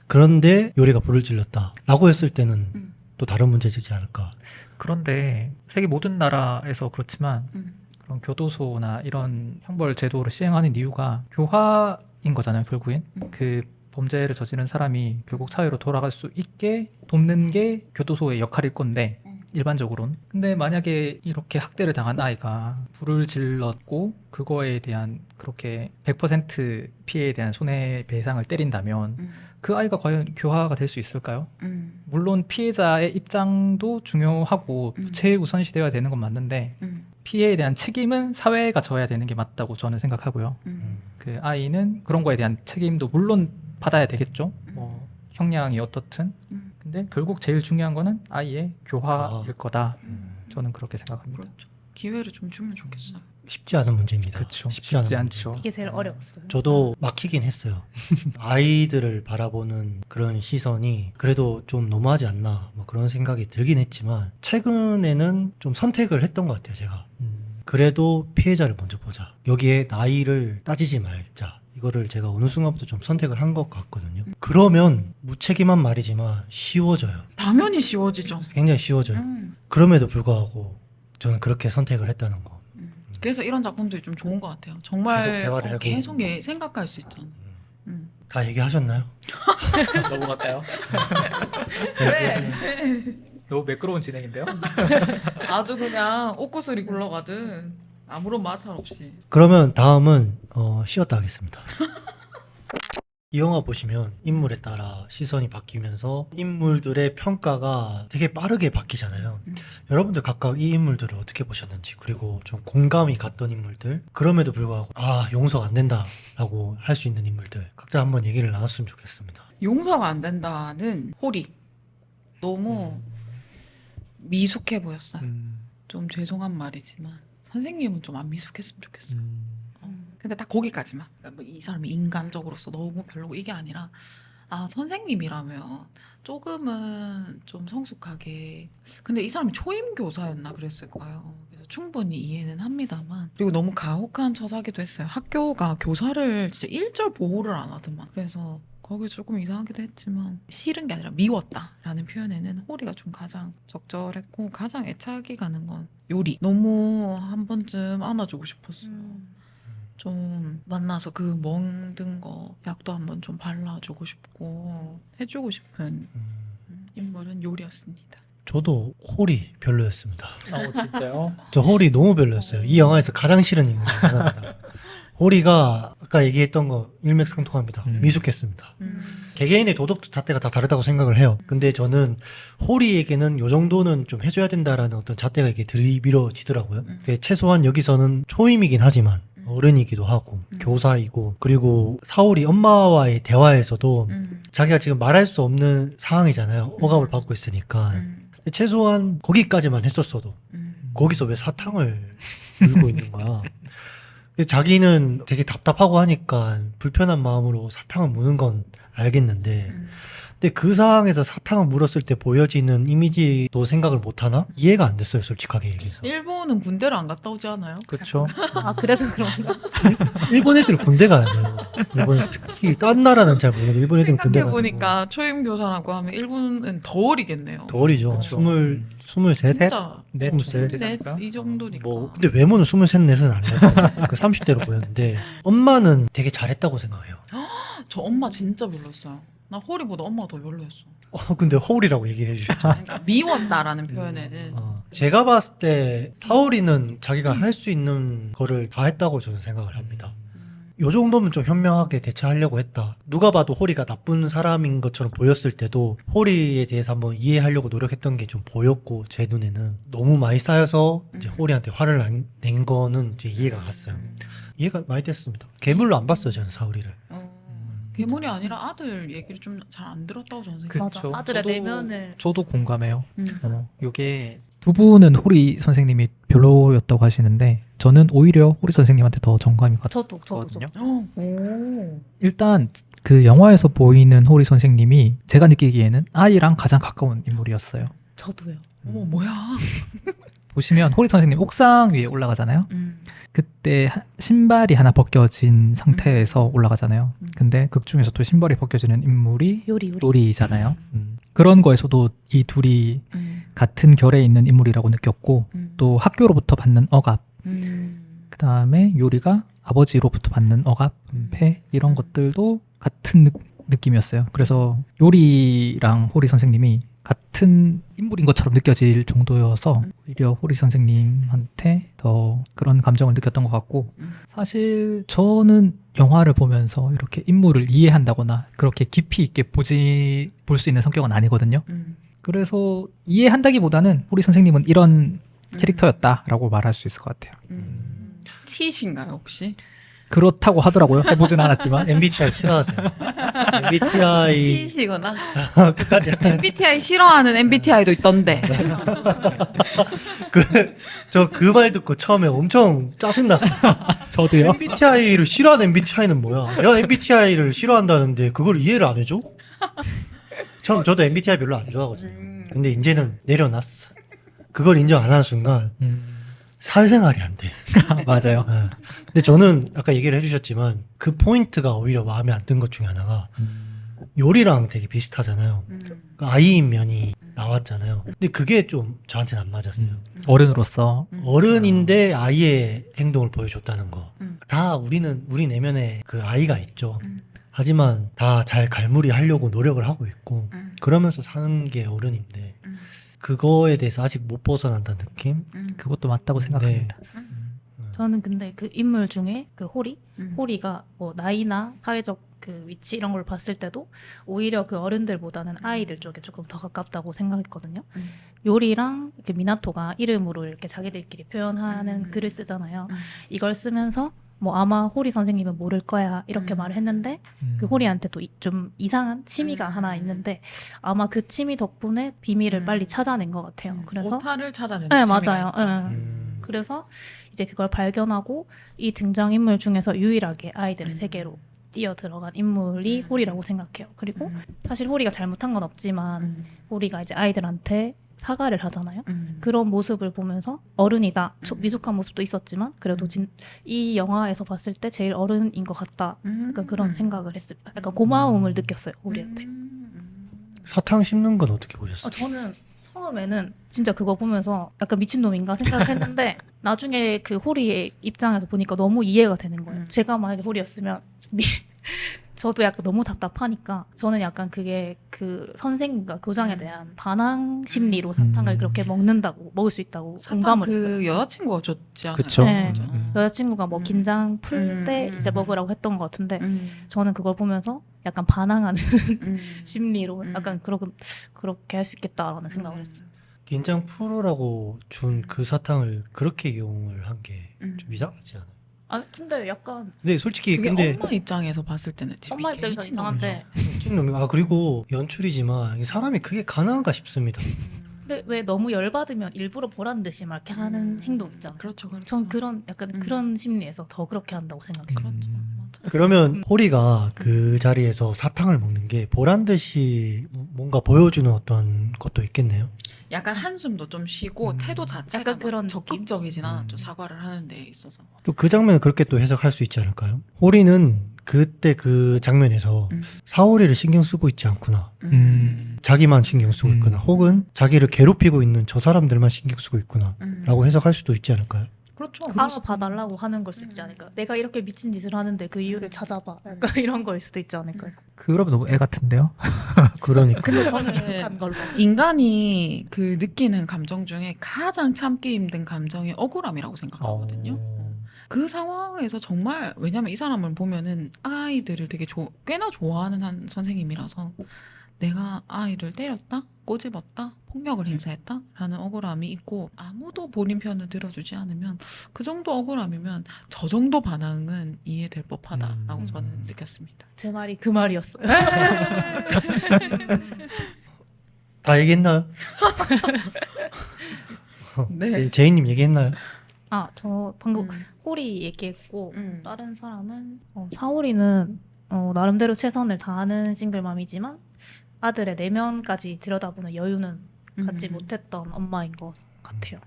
그런데 요리가 불을 질렀다 라고 했을 때는 또 다른 문제지지 않을까. 그런데 세계 모든 나라에서 그렇지만 그런 교도소나 이런 형벌 제도를 시행하는 이유가 교화인 거잖아요. 결국엔 그 범죄를 저지른 사람이 결국 사회로 돌아갈 수 있게 돕는 게 교도소의 역할일 건데, 일반적으로는. 근데 만약에 이렇게 학대를 당한 아이가 불을 질렀고 그거에 대한 그렇게 100% 피해에 대한 손해배상을 때린다면 그 아이가 과연 교화가 될 수 있을까요? 물론 피해자의 입장도 중요하고 최우선시되어야 되는 건 맞는데, 피해에 대한 책임은 사회가 져야 되는 게 맞다고 저는 생각하고요. 그 아이는 그런 거에 대한 책임도 물론 받아야 되겠죠. 뭐 형량이 어떻든. 근데 결국 제일 중요한 거는 아이의 교화일 거다. 저는 그렇게 생각합니다. 그렇죠. 기회를 좀 주면 좋겠어요. 쉽지 않은 문제입니다. 그렇죠. 쉽지 않은 쉽지 문제. 않죠. 이게 제일 어려웠어요. 저도 막히긴 했어요. 아이들을 바라보는 그런 시선이 그래도 좀 너무하지 않나 뭐 그런 생각이 들긴 했지만 최근에는 좀 선택을 했던 것 같아요. 제가 그래도 피해자를 먼저 보자. 여기에 나이를 따지지 말자. 이거를 제가 어느 순간부터 좀 선택을 한 것 같거든요. 그러면 무책임한 말이지만 쉬워져요. 당연히 쉬워지죠. 굉장히 쉬워져요. 그럼에도 불구하고 저는 그렇게 선택을 했다는 거. 그래서 이런 작품들이 좀 좋은 것 같아요. 정말 계속 대화를 하고. 계속 생각할 수 있잖아. 다 얘기하셨나요? 넘어갈까요? 왜? 너무 매끄러운 진행인데요. 아주 그냥 옷구슬이 굴러가듯 아무런 마찰 없이. 그러면 다음은 쉬었다 하겠습니다. 이 영화 보시면 인물에 따라 시선이 바뀌면서 인물들의 평가가 되게 빠르게 바뀌잖아요. 여러분들 각각 이 인물들을 어떻게 보셨는지, 그리고 좀 공감이 갔던 인물들, 그럼에도 불구하고 용서가 안 된다라고 할 수 있는 인물들 각자 한번 얘기를 나눴으면 좋겠습니다. 용서가 안 된다는 호리 너무 미숙해 보였어요. 좀 죄송한 말이지만 선생님은 좀 안 미숙했으면 좋겠어요. 근데 딱 거기까지만. 그러니까 뭐이 사람이 인간적으로서 너무 별로고 이게 아니라 선생님이라면 조금은 좀 성숙하게. 근데 이 사람이 초임 교사였나 그랬을 거예요. 그래서 충분히 이해는 합니다만. 그리고 너무 가혹한 처사기도 했어요. 학교가 교사를 진짜 일절 보호를 안 하더만. 그래서 거기 조금 이상하기도 했지만 싫은 게 아니라 미웠다라는 표현에는 호리가 좀 가장 적절했고, 가장 애착이 가는 건 요리. 너무 한 번쯤 안아주고 싶었어요. 좀 만나서 그 멍든 거 약도 한번 좀 발라주고 싶고 해주고 싶은 인물은 요리였습니다. 저도 홀이 별로였습니다. 진짜요? 저 홀이 너무 별로였어요. 이 영화에서 가장 싫은 인물이 하나입니다. 홀이가 아까 얘기했던 거 일맥상통합니다. 미숙했습니다. 개개인의 도덕 잣대가 다 다르다고 생각을 해요. 근데 저는 홀이에게는 요 정도는 좀 해줘야 된다라는 어떤 잣대가 이게 들이밀어지더라고요. 근데 최소한 여기서는 초임이긴 하지만 어른이기도 하고 교사이고, 그리고 사울이 엄마와의 대화에서도 자기가 지금 말할 수 없는 상황이잖아요. 억압을 받고 있으니까. 근데 최소한 거기까지만 했었어도 거기서 왜 사탕을 물고 있는 거야. 근데 자기는 되게 답답하고 하니까 불편한 마음으로 사탕을 무는 건 알겠는데, 근데 그 상황에서 사탕을 물었을 때 보여지는 이미지도 생각을 못하나? 이해가 안 됐어요, 솔직하게 얘기해서. 일본은 군대를 안 갔다 오지 않아요? 그렇죠. 그래서 그런가? 일본 애들은 군대가 아니에요. 일본 특히 딴 나라는 잘 모르겠는데 일본 애들은 군대가 생각해보니까 초임 교사라고 하면 일본은 더 어리겠네요. 더 어리죠. 그렇죠. 23? 진짜 네, 셋? 이 정도니까. 뭐 근데 외모는 23, 4은 아니었어요. 그 30대로 보였는데 엄마는 되게 잘했다고 생각해요. 저 엄마 진짜 별로였어요. 나 호리보다 엄마가 더 별로였어. 근데 허울이라고 얘기를 해주셨죠. 그러니까 미웠다라는 표현에는 제가 봤을 때 사울이는 자기가 할 수 있는 거를 다 했다고 저는 생각을 합니다. 요 정도면 좀 현명하게 대처하려고 했다. 누가 봐도 호리가 나쁜 사람인 것처럼 보였을 때도 호리에 대해서 한번 이해하려고 노력했던 게 좀 보였고, 제 눈에는 너무 많이 쌓여서 이제 호리한테 화를 낸 거는 이제 이해가 갔어요. 이해가 많이 됐습니다. 괴물로 안 봤어요, 저는 사울이를. 괴물이 아니라 아들 얘기를 좀 잘 안 들었다고 저는 그쵸. 생각해요. 맞아. 아들의 저도- 내면을 저도 공감해요. 음. 요게 두 분은 호리 선생님이 별로였다고 하시는데 저는 오히려 호리 선생님한테 더 정감이 저도 갔거든요. 오. 일단 그 영화에서 보이는 호리 선생님이 제가 느끼기에는 아이랑 가장 가까운 인물이었어요. 저도요. 어머 뭐야? 보시면 호리 선생님 옥상 위에 올라가잖아요. 그때 신발이 하나 벗겨진 상태에서 올라가잖아요. 근데 극 중에서도 신발이 벗겨지는 인물이 요리. 요리잖아요. 그런 거에서도 이 둘이 같은 결에 있는 인물이라고 느꼈고, 또 학교로부터 받는 억압, 그 다음에 요리가 아버지로부터 받는 억압, 은폐 이런 것들도 같은 느낌이었어요. 그래서 요리랑 호리 선생님이 같은 인물인 것처럼 느껴질 정도여서 오히려 호리 선생님한테 더 그런 감정을 느꼈던 것 같고, 사실 저는 영화를 보면서 이렇게 인물을 이해한다거나 그렇게 깊이 있게 볼 수 있는 성격은 아니거든요. 그래서 이해한다기보다는 호리 선생님은 이런 캐릭터였다라고 말할 수 있을 것 같아요. T신가요 혹시? 그렇다고 하더라고요. 해보진 않았지만. MBTI 싫어하세요? MBTI T시구나. 끝까지 MBTI 싫어하는 MBTI도 있던데. 저 그 말 듣고 처음에 엄청 짜증났어요. 저도요. MBTI를 싫어하는 MBTI는 뭐야? 내가 MBTI를 싫어한다는데 그걸 이해를 안 해줘? 저도 MBTI 별로 안 좋아하거든요. 근데 이제는 내려놨어. 그걸 인정 안 하는 순간 사회생활이 안 돼. 맞아요. 네. 근데 저는 아까 얘기를 해주셨지만 그 포인트가 오히려 마음에 안 든 것 중에 하나가 요리랑 되게 비슷하잖아요. 그 아이인 면이 나왔잖아요. 근데 그게 좀 저한테는 안 맞았어요. 어른으로서 어른인데 아이의 행동을 보여줬다는 거. 음. 다 우리 내면에 그 아이가 있죠. 하지만 다 잘 갈무리 하려고 노력을 하고 있고 그러면서 사는 게 어른인데 그거에 대해서 아직 못 벗어난다는 느낌? 그것도 맞다고 생각합니다. 저는 근데 그 인물 중에 그 호리가 뭐 나이나 사회적 그 위치 이런 걸 봤을 때도 오히려 그 어른들보다는 아이들 쪽에 조금 더 가깝다고 생각했거든요. 요리랑 이렇게 미나토가 이름으로 이렇게 자기들끼리 표현하는 글을 쓰잖아요. 이걸 쓰면서 뭐 아마 호리 선생님은 모를 거야 이렇게 말을 했는데 그 호리한테 또 좀 이상한 취미가 하나 있는데 아마 그 취미 덕분에 비밀을 빨리 찾아낸 것 같아요. 그래서 오타를 찾아내는 네, 취미가 맞아요. 있죠. 네. 그래서 이제 그걸 발견하고 이 등장인물 중에서 유일하게 아이들의 세계로 뛰어 들어간 인물이 호리라고 생각해요. 그리고 사실 호리가 잘못한 건 없지만 호리가 이제 아이들한테 사과를 하잖아요. 그런 모습을 보면서 어른이다. 미숙한 모습도 있었지만 그래도 이 영화에서 봤을 때 제일 어른인 것 같다. 약간 그런 생각을 했습니다. 약간 고마움을 느꼈어요. 호리한테. 사탕 씹는 건 어떻게 보셨어요? 저는 처음에는 진짜 그거 보면서 약간 미친놈인가 생각했는데 나중에 그 호리의 입장에서 보니까 너무 이해가 되는 거예요. 제가 만약에 호리였으면 저도 약간 너무 답답하니까 저는 약간 그게 그 선생님과 교장에 대한 반항 심리로 사탕을 그렇게 먹을 수 있다고 공감을 했어요. 그 여자친구가 줬지 않아요? 그쵸. 네. 맞아. 여자친구가 뭐 긴장 풀 때 이제 먹으라고 했던 것 같은데 저는 그걸 보면서 약간 반항하는 심리로 약간 그렇게 할 수 있겠다라는 생각을 했어요. 긴장 풀으라고 준 그 사탕을 그렇게 이용을 한 게 좀 이상하지 않아요? 아 근데 약간 근데 솔직히 그게 근데 엄마 입장에서 봤을 때는 엄마 입장에서 이상한데 미친놈이 그리고 연출이지만 이 사람이 그게 가능한가 싶습니다. 근데 왜 너무 열받으면 일부러 보란 듯이 막 이렇게 하는 행동 있잖아요. 그렇죠, 그렇죠. 전 그런 약간 그런 심리에서 더 그렇게 한다고 생각했어요. 그렇죠. 맞아. 그러면 호리가 그 자리에서 사탕을 먹는 게 보란 듯이 뭔가 보여주는 어떤 것도 있겠네요. 약간 한숨도 좀 쉬고 태도 자체가 약간 그런 막 적극적이진 않았죠. 사과를 하는 데 있어서. 또 그 장면을 그렇게 또 해석할 수 있지 않을까요? 호리는 그때 그 장면에서 사오리를 신경 쓰고 있지 않구나. 자기만 신경 쓰고 있구나. 혹은 자기를 괴롭히고 있는 저 사람들만 신경 쓰고 있구나. 라고 해석할 수도 있지 않을까요? 그렇죠. 알아봐달라고 하는 걸 수 있지 않을까요? 내가 이렇게 미친 짓을 하는데 그 이유를 찾아봐. 약간 이런 거일 수도 있지 않을까요? 그러면 너무 애 같은데요? 그러니까. 근데 저는 익숙한 걸로. 인간이 그 느끼는 감정 중에 가장 참기 힘든 감정이 억울함이라고 생각하거든요. 그 상황에서 정말 왜냐면 이 사람을 보면은 아이들을 되게 꽤나 좋아하는 한 선생님이라서 내가 아이를 때렸다, 꼬집었다, 폭력을 행사했다 라는 억울함이 있고 아무도 본인 편을 들어주지 않으면 그 정도 억울함이면 저 정도 반항은 이해될 법하다라고 저는 느꼈습니다. 제 말이 그 말이었어요. 다 얘기했나요? 네. 제이님 얘기했나요? 저 방금 호리 얘기했고 다른 사람은 사오리는 나름대로 최선을 다하는 싱글맘이지만 아들의 내면까지 들여다보는 여유는 갖지 못했던 엄마인 것 같아요.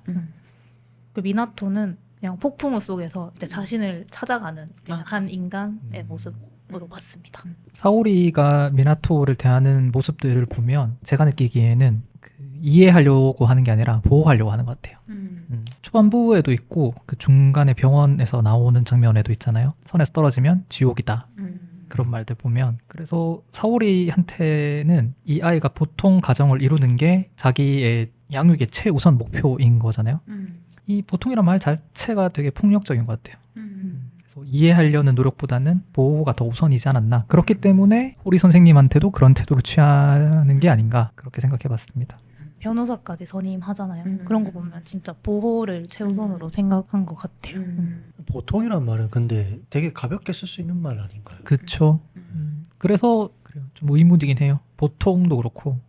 그 미나토는 그냥 폭풍우 속에서 이제 자신을 찾아가는 그냥 한 인간의 모습으로 봤습니다. 사오리가 미나토를 대하는 모습들을 보면 제가 느끼기에는 이해하려고 하는 게 아니라 보호하려고 하는 것 같아요. 초반부에도 있고 그 중간에 병원에서 나오는 장면에도 있잖아요. 선에서 떨어지면 지옥이다. 그런 말들 보면 그래서 사오리한테는 이 아이가 보통 가정을 이루는 게 자기의 양육의 최우선 목표인 거잖아요. 이 보통이란 말 자체가 되게 폭력적인 것 같아요. 그래서 이해하려는 노력보다는 보호가 더 우선이지 않았나. 그렇기 때문에 호리 선생님한테도 그런 태도를 취하는 게 아닌가 그렇게 생각해봤습니다. 변호사까지 선임하잖아요. 그런 거 보면 진짜 보호를 최우선으로 생각한 것 같아요. 보통이란 말은 근데 되게 가볍게 쓸 수 있는 말 아닌가요? 그쵸. 그래서 그래요. 좀 의문이긴 해요. 보통도 그렇고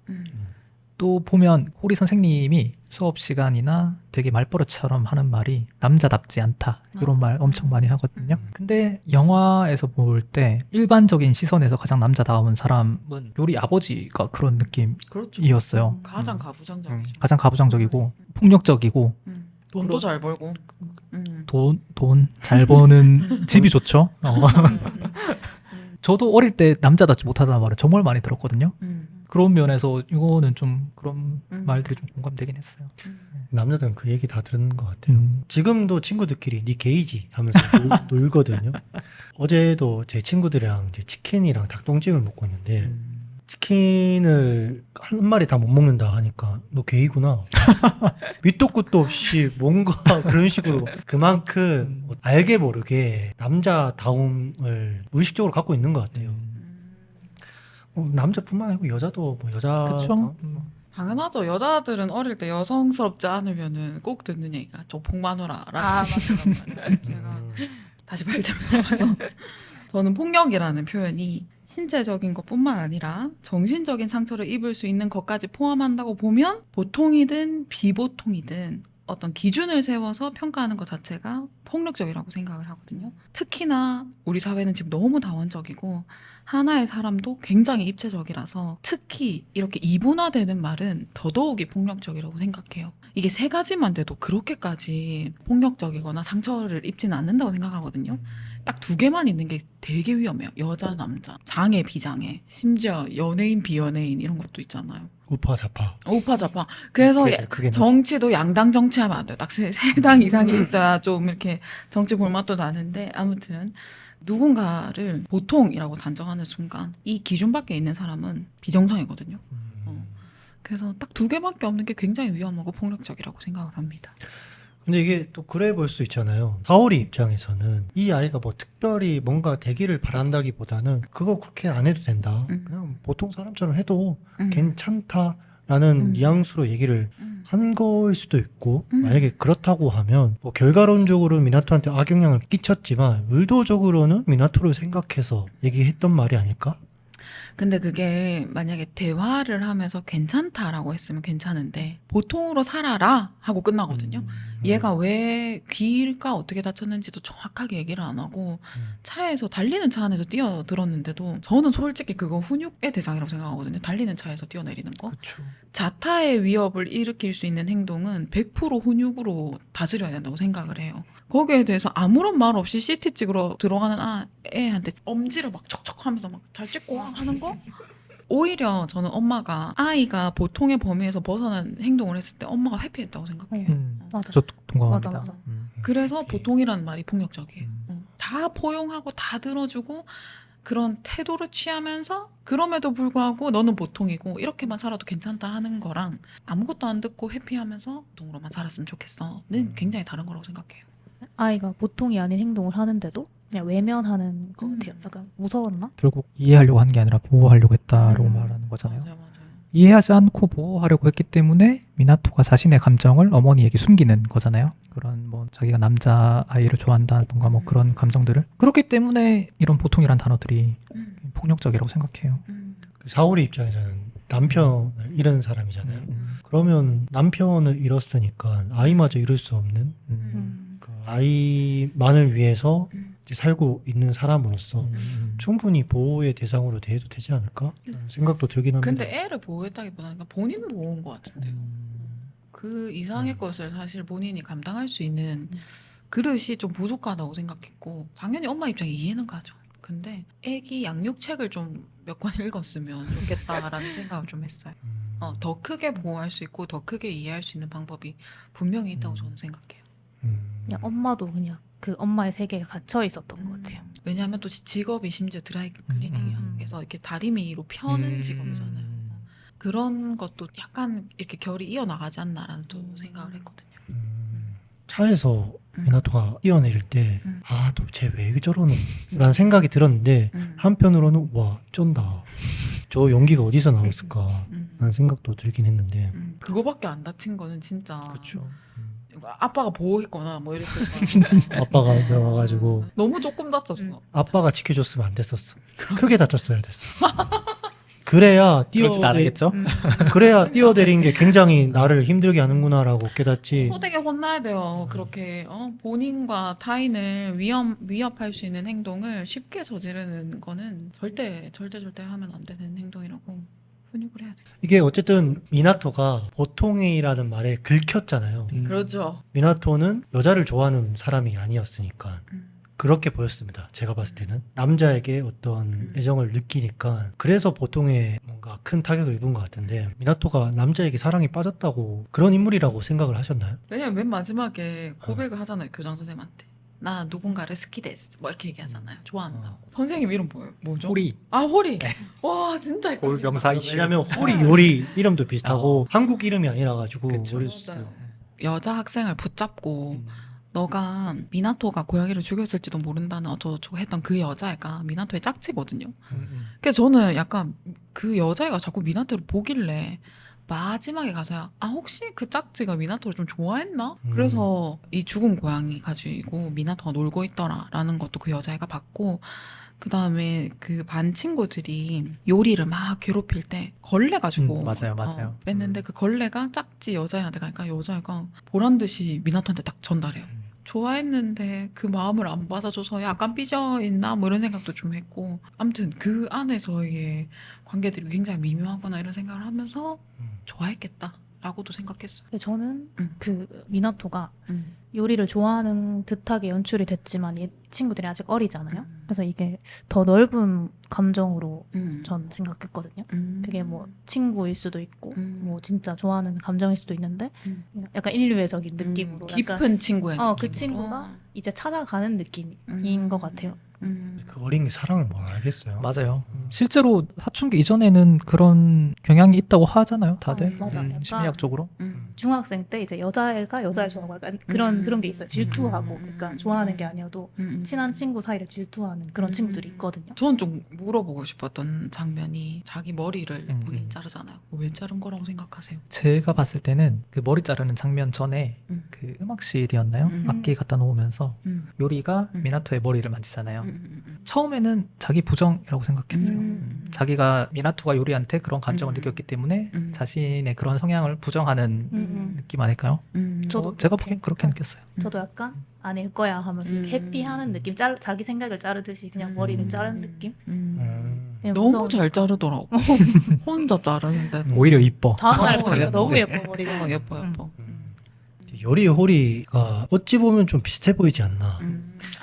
또 보면 호리 선생님이 수업 시간이나 되게 말버릇처럼 하는 말이 남자답지 않다 이런 말 엄청 많이 하거든요. 근데 영화에서 볼 때 일반적인 시선에서 가장 남자다운 사람은 요리 아버지가 그런 그렇죠. 느낌이었어요. 가장 가부장적이죠. 가장 가부장적이고 폭력적이고 돈도 잘 벌고. 돈 잘 버는 집이 좋죠. 저도 어릴 때 남자답지 못하다는 말을 정말 많이 들었거든요. 그런 면에서 이거는 좀 그런 말들이 좀 공감되긴 했어요. 남자들은 그 얘기 다 들은 것 같아요. 지금도 친구들끼리 니 게이지 하면서 놀거든요. 어제도 제 친구들이랑 이제 치킨이랑 닭똥집을 먹고 있는데 치킨을 한 마리 다 못 먹는다 하니까 너 게이구나. 밑도 끝도 없이 뭔가 그런 식으로 그만큼 알게 모르게 남자다움을 무의식적으로 갖고 있는 것 같아요. 남자뿐만 아니고 여자도 뭐 여자 그쵸? 당연하죠. 여자들은 어릴 때 여성스럽지 않으면은 꼭 듣는 얘기가 조폭 마누라라는 말이에요. 제가 다시 발전을 들어가서 저는 폭력이라는 표현이 신체적인 것뿐만 아니라 정신적인 상처를 입을 수 있는 것까지 포함한다고 보면 보통이든 비보통이든 어떤 기준을 세워서 평가하는 것 자체가 폭력적이라고 생각을 하거든요. 특히나 우리 사회는 지금 너무 다원적이고 하나의 사람도 굉장히 입체적이라서 특히 이렇게 이분화되는 말은 더더욱이 폭력적이라고 생각해요. 이게 세 가지만 돼도 그렇게까지 폭력적이거나 상처를 입지는 않는다고 생각하거든요. 딱 두 개만 있는 게 되게 위험해요. 여자, 남자, 장애, 비장애, 심지어 연예인, 비연예인 이런 것도 있잖아요. 우파 좌파. 우파좌파. 그래서 그게 정치도 양당 정치하면 안 돼요. 딱 세 당 이상이 있어야 좀 이렇게 정치 볼맛도 나는데 아무튼 누군가를 보통이라고 단정하는 순간 이 기준 밖에 있는 사람은 비정상이거든요. 그래서 딱 두 개밖에 없는 게 굉장히 위험하고 폭력적이라고 생각을 합니다. 근데 이게 또 그래 볼 수 있잖아요. 사오리 입장에서는 이 아이가 뭐 특별히 뭔가 되기를 바란다기보다는 그거 그렇게 안 해도 된다. 그냥 보통 사람처럼 해도 괜찮다라는 뉘앙스로 얘기를 한 거일 수도 있고 만약에 그렇다고 하면 뭐 결과론적으로 미나토한테 악영향을 끼쳤지만 의도적으로는 미나토를 생각해서 얘기했던 말이 아닐까? 근데 그게 만약에 대화를 하면서 괜찮다라고 했으면 괜찮은데 보통으로 살아라 하고 끝나거든요. 얘가 왜 귀가 어떻게 다쳤는지도 정확하게 얘기를 안 하고 차에서 달리는 차 안에서 뛰어들었는데도 저는 솔직히 그거 훈육의 대상이라고 생각하거든요. 달리는 차에서 뛰어내리는 거. 그쵸. 자타의 위협을 일으킬 수 있는 행동은 100% 훈육으로 다스려야 된다고 생각을 해요. 거기에 대해서 아무런 말 없이 CT 찍으러 들어가는 애한테 엄지를 막 척척하면서 막 잘 찍고 하는 거? 오히려 저는 엄마가 아이가 보통의 범위에서 벗어난 행동을 했을 때 엄마가 회피했다고 생각해요. 맞아. 저 동감합니다. 맞아. 그래서 보통이라는 말이 폭력적이에요. 다 포용하고 다 들어주고 그런 태도를 취하면서 그럼에도 불구하고 너는 보통이고 이렇게만 살아도 괜찮다 하는 거랑 아무것도 안 듣고 회피하면서 보통으로만 살았으면 좋겠어는 굉장히 다른 거라고 생각해요. 아이가 보통이 아닌 행동을 하는데도 그냥 외면하는 것 같아요. 약간 무서웠나? 결국 이해하려고 한 게 아니라 보호하려고 했다라고 말하는 거잖아요. 맞아요. 이해하지 않고 보호하려고 했기 때문에 미나토가 자신의 감정을 어머니에게 숨기는 거잖아요. 그런 뭐 자기가 남자 아이를 좋아한다던가 뭐 그런 감정들을 그렇기 때문에 이런 보통이란 단어들이 폭력적이라고 생각해요. 사오리 입장에서는 남편을 잃은 사람이잖아요. 그러면 남편을 잃었으니까 아이마저 잃을 수 없는 그 아이만을 위해서 이제 살고 있는 사람으로서 충분히 보호의 대상으로 대해도 되지 않을까? 라는 생각도 들긴 합니다. 근데 애를 보호했다기보다는 그냥 본인 보호인 것 같은데요. 그 이상의 것을 사실 본인이 감당할 수 있는 그릇이 좀 부족하다고 생각했고 당연히 엄마 입장에 이해는 가죠. 근데 애기 양육책을 좀 몇 권 읽었으면 좋겠다라는 생각을 좀 했어요. 더 크게 보호할 수 있고 더 크게 이해할 수 있는 방법이 분명히 있다고 저는 생각해요. 그냥 엄마도 그냥 그 엄마의 세계에 gat혀 있었던 것 같아요. 왜냐하면 또 직업이 심지어 드라이 클리닝이야. 그래서 이렇게 다리미로 펴는 직업이잖아요. 그런 것도 약간 이렇게 결이 이어나가지 않나라는 또 생각을 했거든요. 차에서 미나토가 뛰어내릴 때 도대체 왜 저러노? 라는 생각이 들었는데 한편으로는 와 쩐다. 저 용기가 어디서 나왔을까 음. 라는 생각도 들긴 했는데 그거밖에 안 다친 거는 진짜 그렇죠. 아빠가 보호했거나 뭐 이랬을 아빠가 와가지고 너무 조금 다쳤어. 아빠가 지켜줬으면 안 됐었어. 크게 다쳤어야 됐어. 그래야 그렇지도 않겠죠. 그래야 뛰어내린 게 굉장히 나를 힘들게 하는구나라고 깨닫지. 호되게 혼나야 돼요. 그렇게 본인과 타인을 위협할 수 있는 행동을 쉽게 저지르는 거는 절대 하면 안 되는 행동이라고 훈육을 해야 돼요. 이게 어쨌든 미나토가 보통이라는 말에 긁혔잖아요. 그렇죠. 미나토는 여자를 좋아하는 사람이 아니었으니까 그렇게 보였습니다. 제가 봤을 때는 남자에게 어떤 애정을 느끼니까 그래서 보통의 뭔가 큰 타격을 입은 것 같은데 미나토가 남자에게 사랑에 빠졌다고 그런 인물이라고 생각을 하셨나요? 왜냐면 맨 마지막에 고백을 하잖아요. 교장 선생님한테. 나 누군가를 스키데스 뭐 이렇게 얘기하잖아요. 좋아한다고. 선생님 이름 뭐죠? 호리 아 호리. 와 진짜 헷갈려. 골병사 이슈. 왜냐면 호리 요리 이름도 비슷하고 한국 이름이 아니라 가지고 그쵸. 모를 수 있어요. 맞아요. 여자 학생을 붙잡고 너가 미나토가 고양이를 죽였을지도 모른다는 어쩌고저쩌고 했던 그 여자애가 미나토의 짝지거든요. 그래서 저는 약간 그 여자애가 자꾸 미나토를 보길래 마지막에 가서야 혹시 그 짝지가 미나토를 좀 좋아했나? 그래서 이 죽은 고양이 가지고 미나토가 놀고 있더라라는 것도 그 여자애가 봤고 그 다음에 그 반 친구들이 요리를 막 괴롭힐 때 걸레 가지고 맞아요. 뺐는데 그 걸레가 짝지 여자애한테 가니까 여자애가 보란 듯이 미나토한테 딱 전달해요. 좋아했는데 그 마음을 안 받아줘서 약간 삐져있나 뭐 이런 생각도 좀 했고 아무튼 그 안에서의 관계들이 굉장히 미묘하구나 이런 생각을 하면서 좋아했겠다라고도 생각했어요. 저는 음. 그 미나토가 요리를 좋아하는 듯하게 연출이 됐지만 이 친구들이 아직 어리잖아요. 그래서 이게 더 넓은 감정으로 전 생각했거든요. 그게 뭐 친구일 수도 있고 뭐 진짜 좋아하는 감정일 수도 있는데 약간 인류애적인 느낌으로 약간 깊은 친구의 느낌으로. 그 친구가 이제 찾아가는 느낌인 것 같아요. 그 어린 게 사랑을 뭘 알겠어요. 맞아요. 실제로 사춘기 이전에는 그런 경향이 있다고 하잖아요, 다들. 맞아. 약간 심리학적으로. 중학생 때 이제 여자애가 여자애 좋아하고 약간 그런 게 있어요. 질투하고 그러니까 좋아하는 게 아니어도 친한 친구 사이를 질투하는 그런 친구들이 있거든요. 저는 좀 물어보고 싶었던 장면이 자기 머리를 본인이 자르잖아요. 왜 자른 거라고 생각하세요? 제가 봤을 때는 그 머리 자르는 장면 전에 그 음악실이었나요? 악기 갖다 놓으면서 요리가 미나토의 머리를 만지잖아요. 처음에는 자기 부정이라고 생각했어요. 자기가 미나토가 요리한테 그런 감정을 느꼈기 때문에 자신의 그런 성향을 부정하는 느낌 아닐까요? 저도 제가 보기엔 그렇게 느꼈어요. 저도 약간 아닐 거야 하면서 회피하는 느낌, 자기 생각을 자르듯이 그냥 머리를 자르는 느낌. 그냥 너무 무서운 잘 자르더라고. 혼자 자르는데 오히려 이뻐. 다음날 보니까 예뻐. 너무 예뻐 머리가. 예뻐. 요리 호리가 어찌 보면 좀 비슷해 보이지 않나.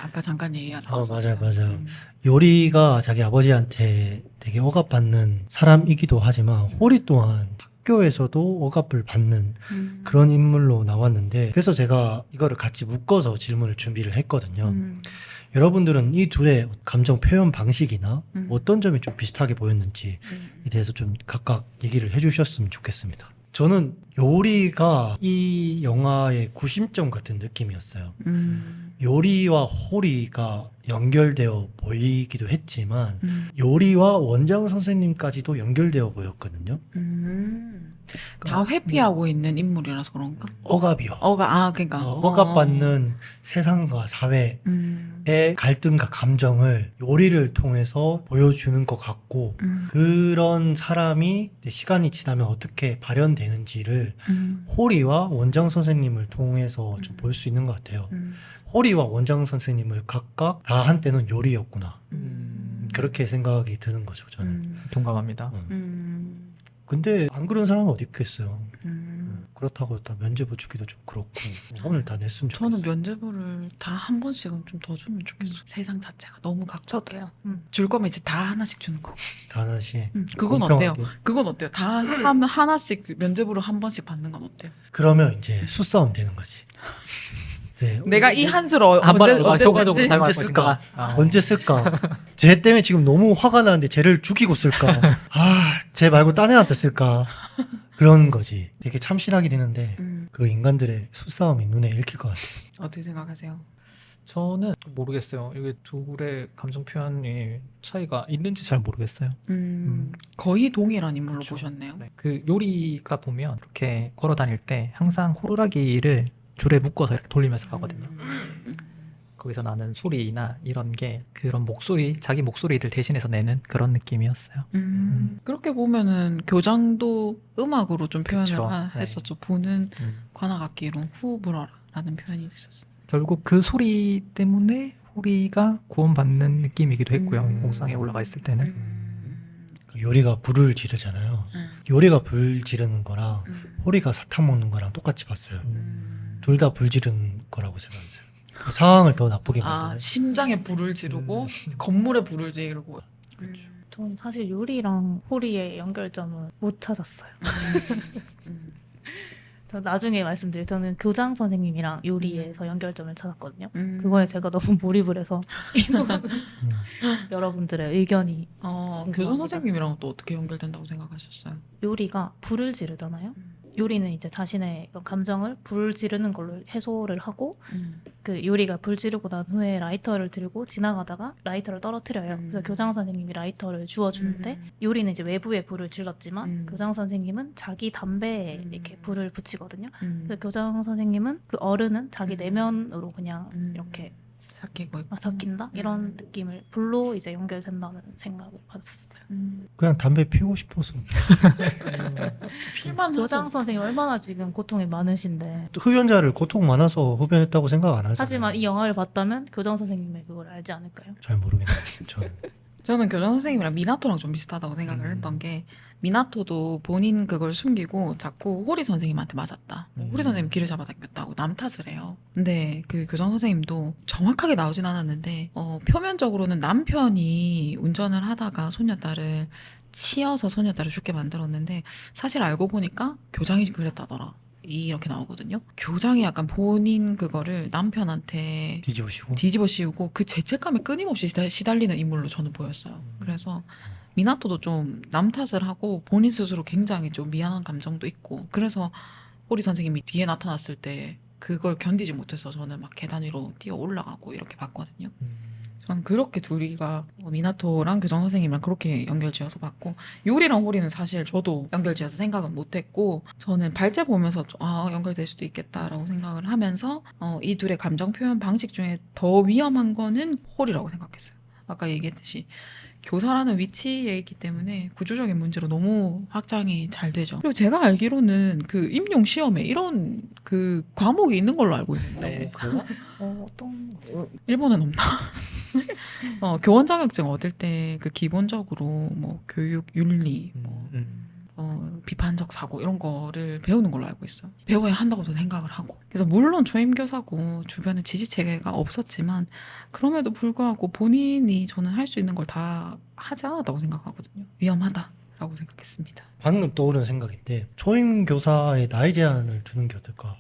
아까 잠깐 얘기가 나왔었죠. 맞아요. 요리가 자기 아버지한테 되게 억압받는 사람이기도 하지만 호리 또한 학교에서도 억압을 받는 그런 인물로 나왔는데 그래서 제가 이거를 같이 묶어서 질문을 준비를 했거든요. 여러분들은 이 둘의 감정 표현 방식이나 어떤 점이 좀 비슷하게 보였는지에 대해서 좀 각각 얘기를 해주셨으면 좋겠습니다. 저는 요리가 이 영화의 구심점 같은 느낌이었어요. 요리와 호리가 연결되어 보이기도 했지만 요리와 원장 선생님까지도 연결되어 보였거든요. 다 회피하고 있는 인물이라서 그런가? 억압이요. 그러니까 억압받는 세상과 사회의 갈등과 감정을 요리를 통해서 보여주는 것 같고 그런 사람이 시간이 지나면 어떻게 발현되는지를 호리와 원장 선생님을 통해서 좀 볼 수 있는 것 같아요. 호리와 원장 선생님을 각각 다 한때는 요리였구나. 그렇게 생각이 드는 거죠, 저는. 동감합니다. 근데 안 그런 사람은 어디 있겠어요. 그렇다고 다 면제부 주기도 좀 그렇고 오늘 다 냈으면 좋겠어요. 저는 면제부를 다 한 번씩은 좀 더 주면 좋겠어요. 세상 자체가 너무 각박해서 줄 거면 이제 다 하나씩 주는 거. 다 하나씩. 그건 공평하게. 어때요? 그건 어때요? 다 하나씩 면제부를 한 번씩 받는 건 어때요? 그러면 이제 수싸움 되는 거지. 네. 내가 이 한수를 언제 효과적으로 쓸지? 사용할 언제 쓸까? 것인가? 언제 쓸까? 쟤 때문에 지금 너무 화가 나는데 쟤를 죽이고 쓸까? 쟤 말고 딴 애한테 쓸까? 그런 거지. 되게 참신하게 되는데 그 인간들의 수싸움이 눈에 읽힐 것 같아요. 어떻게 생각하세요? 저는 모르겠어요. 이게 둘의 감정 표현이 차이가 있는지 잘 모르겠어요. 거의 동일한 인물로 그렇죠. 보셨네요. 네. 그 요리가 보면 이렇게 걸어 다닐 때 항상 호루라기를 줄에 묶어서 이렇게 돌리면서 가거든요. 거기서 나는 소리나 이런 게 그런 목소리, 자기 목소리를 대신해서 내는 그런 느낌이었어요. 그렇게 보면은 교장도 음악으로 좀 표현을 그쵸. 네. 했었죠. 부는 관악악기로 후 불어라라는 표현이 있었어요. 결국 그 소리 때문에 호리가 구원받는 느낌이기도 했고요. 옥상에 올라가 있을 때는. 그 요리가 불을 지르잖아요. 요리가 불 지르는 거랑 호리가 사탕 먹는 거랑 똑같이 봤어요. 둘 다 불 지르는 거라고 생각했어요. 그 상황을 더 나쁘게 만드는. 아, 심장에 불을 지르고 건물에 불을 지르고. 전 사실 요리랑 호리의 연결점은 못 찾았어요. 저 나중에 말씀드릴 저는 교장 선생님이랑 요리에서 연결점을 찾았거든요. 그거에 제가 너무 몰입을 해서 이 부분은 여러분들의 의견이 교장 궁금합니다. 선생님이랑 또 어떻게 연결된다고 생각하셨어요? 요리가 불을 지르잖아요. 요리는 이제 자신의 감정을 불 지르는 걸로 해소를 하고 그 요리가 불 지르고 난 후에 라이터를 들고 지나가다가 라이터를 떨어뜨려요. 그래서 교장 선생님이 라이터를 주워주는데 요리는 이제 외부에 불을 질렀지만 교장 선생님은 자기 담배에 이렇게 불을 붙이거든요. 그래서 교장 선생님은 그 어른은 자기 내면으로 그냥 이렇게 삭히고 있고. 삭힌다 이런 느낌을 불로 이제 연결된다는 생각을 받았어요. 그냥 담배 피우고 싶어서. 필만 교장 하죠. 선생님 얼마나 지금 고통이 많으신데 흡연자를 고통 많아서 흡연했다고 생각 안 하잖아요. 하지만 이 영화를 봤다면 교장 선생님의 그걸 알지 않을까요? 잘 모르겠네요. 저는. 저는 교장 선생님이랑 미나토랑 좀 비슷하다고 생각을 했던 게 미나토도 본인 그걸 숨기고 자꾸 호리 선생님한테 맞았다. 호리 선생님 길을 잡아당겼다고 남 탓을 해요. 근데 그 교장 선생님도 정확하게 나오진 않았는데 표면적으로는 남편이 운전을 하다가 소녀딸을 치여서 소녀딸을 죽게 만들었는데 사실 알고 보니까 교장이 그랬다더라. 이렇게 나오거든요. 교장이 약간 본인 그거를 남편한테 뒤집으시고. 뒤집어 씌우고 그 죄책감에 끊임없이 시달리는 인물로 저는 보였어요. 그래서 미나토도 좀 남 탓을 하고 본인 스스로 굉장히 좀 미안한 감정도 있고 그래서 호리 선생님이 뒤에 나타났을 때 그걸 견디지 못해서 저는 막 계단 위로 뛰어 올라가고 이렇게 봤거든요. 저는 그렇게 둘이가 미나토랑 교장 선생님이랑 그렇게 연결지어서 봤고 요리랑 호리는 사실 저도 연결지어서 생각은 못했고 저는 발제 보면서 연결될 수도 있겠다라고 생각을 하면서 이 둘의 감정 표현 방식 중에 더 위험한 거는 호리라고 생각했어요. 아까 얘기했듯이 교사라는 위치에 있기 때문에 구조적인 문제로 너무 확장이 잘 되죠. 그리고 제가 알기로는 그 임용 시험에 이런 그 과목이 있는 걸로 알고 있는데 어떤 거죠? 일본은 없나? 교원 자격증 얻을 때 그 기본적으로 뭐 교육 윤리, 뭐 비판적 사고 이런 거를 배우는 걸로 알고 있어요. 배워야 한다고도 생각을 하고. 그래서 물론 초임교사고 주변에 지지 체계가 없었지만 그럼에도 불구하고 본인이 저는 할 수 있는 걸 다 하지 않았다고 생각하거든요. 위험하다라고 생각했습니다. 방금 떠오른 생각인데 초임 교사의 나이 제한을 두는 게 어떨까?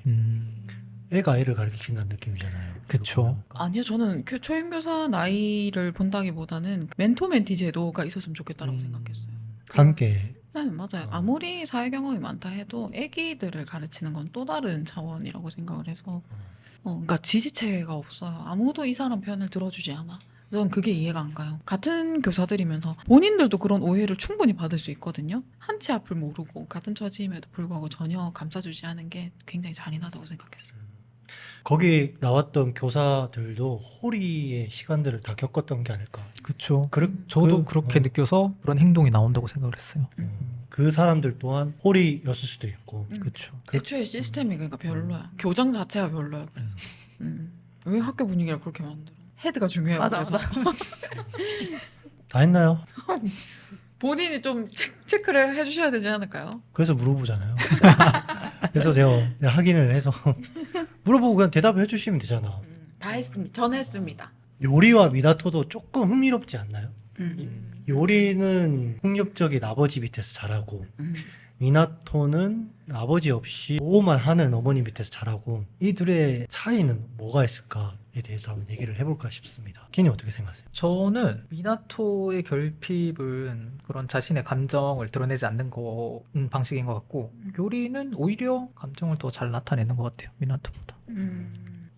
애가 아이를 가르친다는 느낌이잖아요. 그쵸. 아니요, 저는 초임교사 나이를 본다기보다는 멘토 멘티 제도가 있었으면 좋겠다라고 생각했어요. 함께. 네, 맞아요. 아무리 사회 경험이 많다 해도 아기들을 가르치는 건 또 다른 차원이라고 생각을 해서 그러니까 지지체가 없어요. 아무도 이 사람 편을 들어주지 않아. 저는 그게 이해가 안 가요. 같은 교사들이면서 본인들도 그런 오해를 충분히 받을 수 있거든요. 한 치 앞을 모르고 같은 처지임에도 불구하고 전혀 감싸주지 않은 게 굉장히 잔인하다고 생각했어요. 거기 나왔던 교사들도 호리의 시간들을 다 겪었던 게 아닐까. 그쵸. 저도 그렇게 느껴서 그런 행동이 나온다고 생각을 했어요. 그 사람들 또한 호리였을 수도 있고. 그쵸. 애초에 시스템이 그러니까 별로야. 교장 자체가 별로야. 그래서 왜 학교 분위기를 그렇게 만들어? 헤드가 중요해요. 맞아, 그래서. 다 했나요? 본인이 좀 체크를 해주셔야 되지 않을까요? 그래서 물어보잖아요. 그래서 제가 확인을 해서 물어보고 그냥 대답을 해주시면 되잖아. 다 했습니다. 저는 했습니다. 요리와 미나토도 조금 흥미롭지 않나요? 요리는 폭력적인 아버지 밑에서 자라고 미나토는 아버지 없이 보호만 하는 어머니 밑에서 자라고 이 둘의 차이는 뭐가 있을까에 대해서 한번 얘기를 해볼까 싶습니다. ken이 어떻게 생각하세요? 저는 미나토의 결핍은 그런 자신의 감정을 드러내지 않는 방식인 것 같고 요리는 오히려 감정을 더 잘 나타내는 것 같아요. 미나토보다.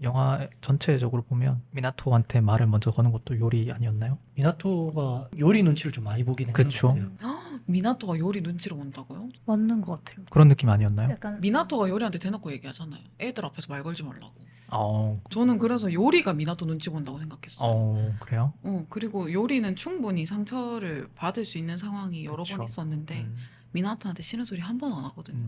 영화 전체적으로 보면 미나토한테 말을 먼저 거는 것도 요리 아니었나요? 미나토가 요리 눈치를 좀 많이 보긴 했는 그쵸. 것 같아요. 미나토가 요리 눈치로 본다고요? 맞는 것 같아요. 그런 느낌 아니었나요? 약간 미나토가 요리한테 대놓고 얘기하잖아요. 애들 앞에서 말 걸지 말라고. 어, 저는 그래서 요리가 미나토 눈치 본다고 생각했어요. 그래요? 그리고 요리는 충분히 상처를 받을 수 있는 상황이 여러 그쵸. 번 있었는데 음. 미나토한테 싫은 소리 한 번 안 하거든요.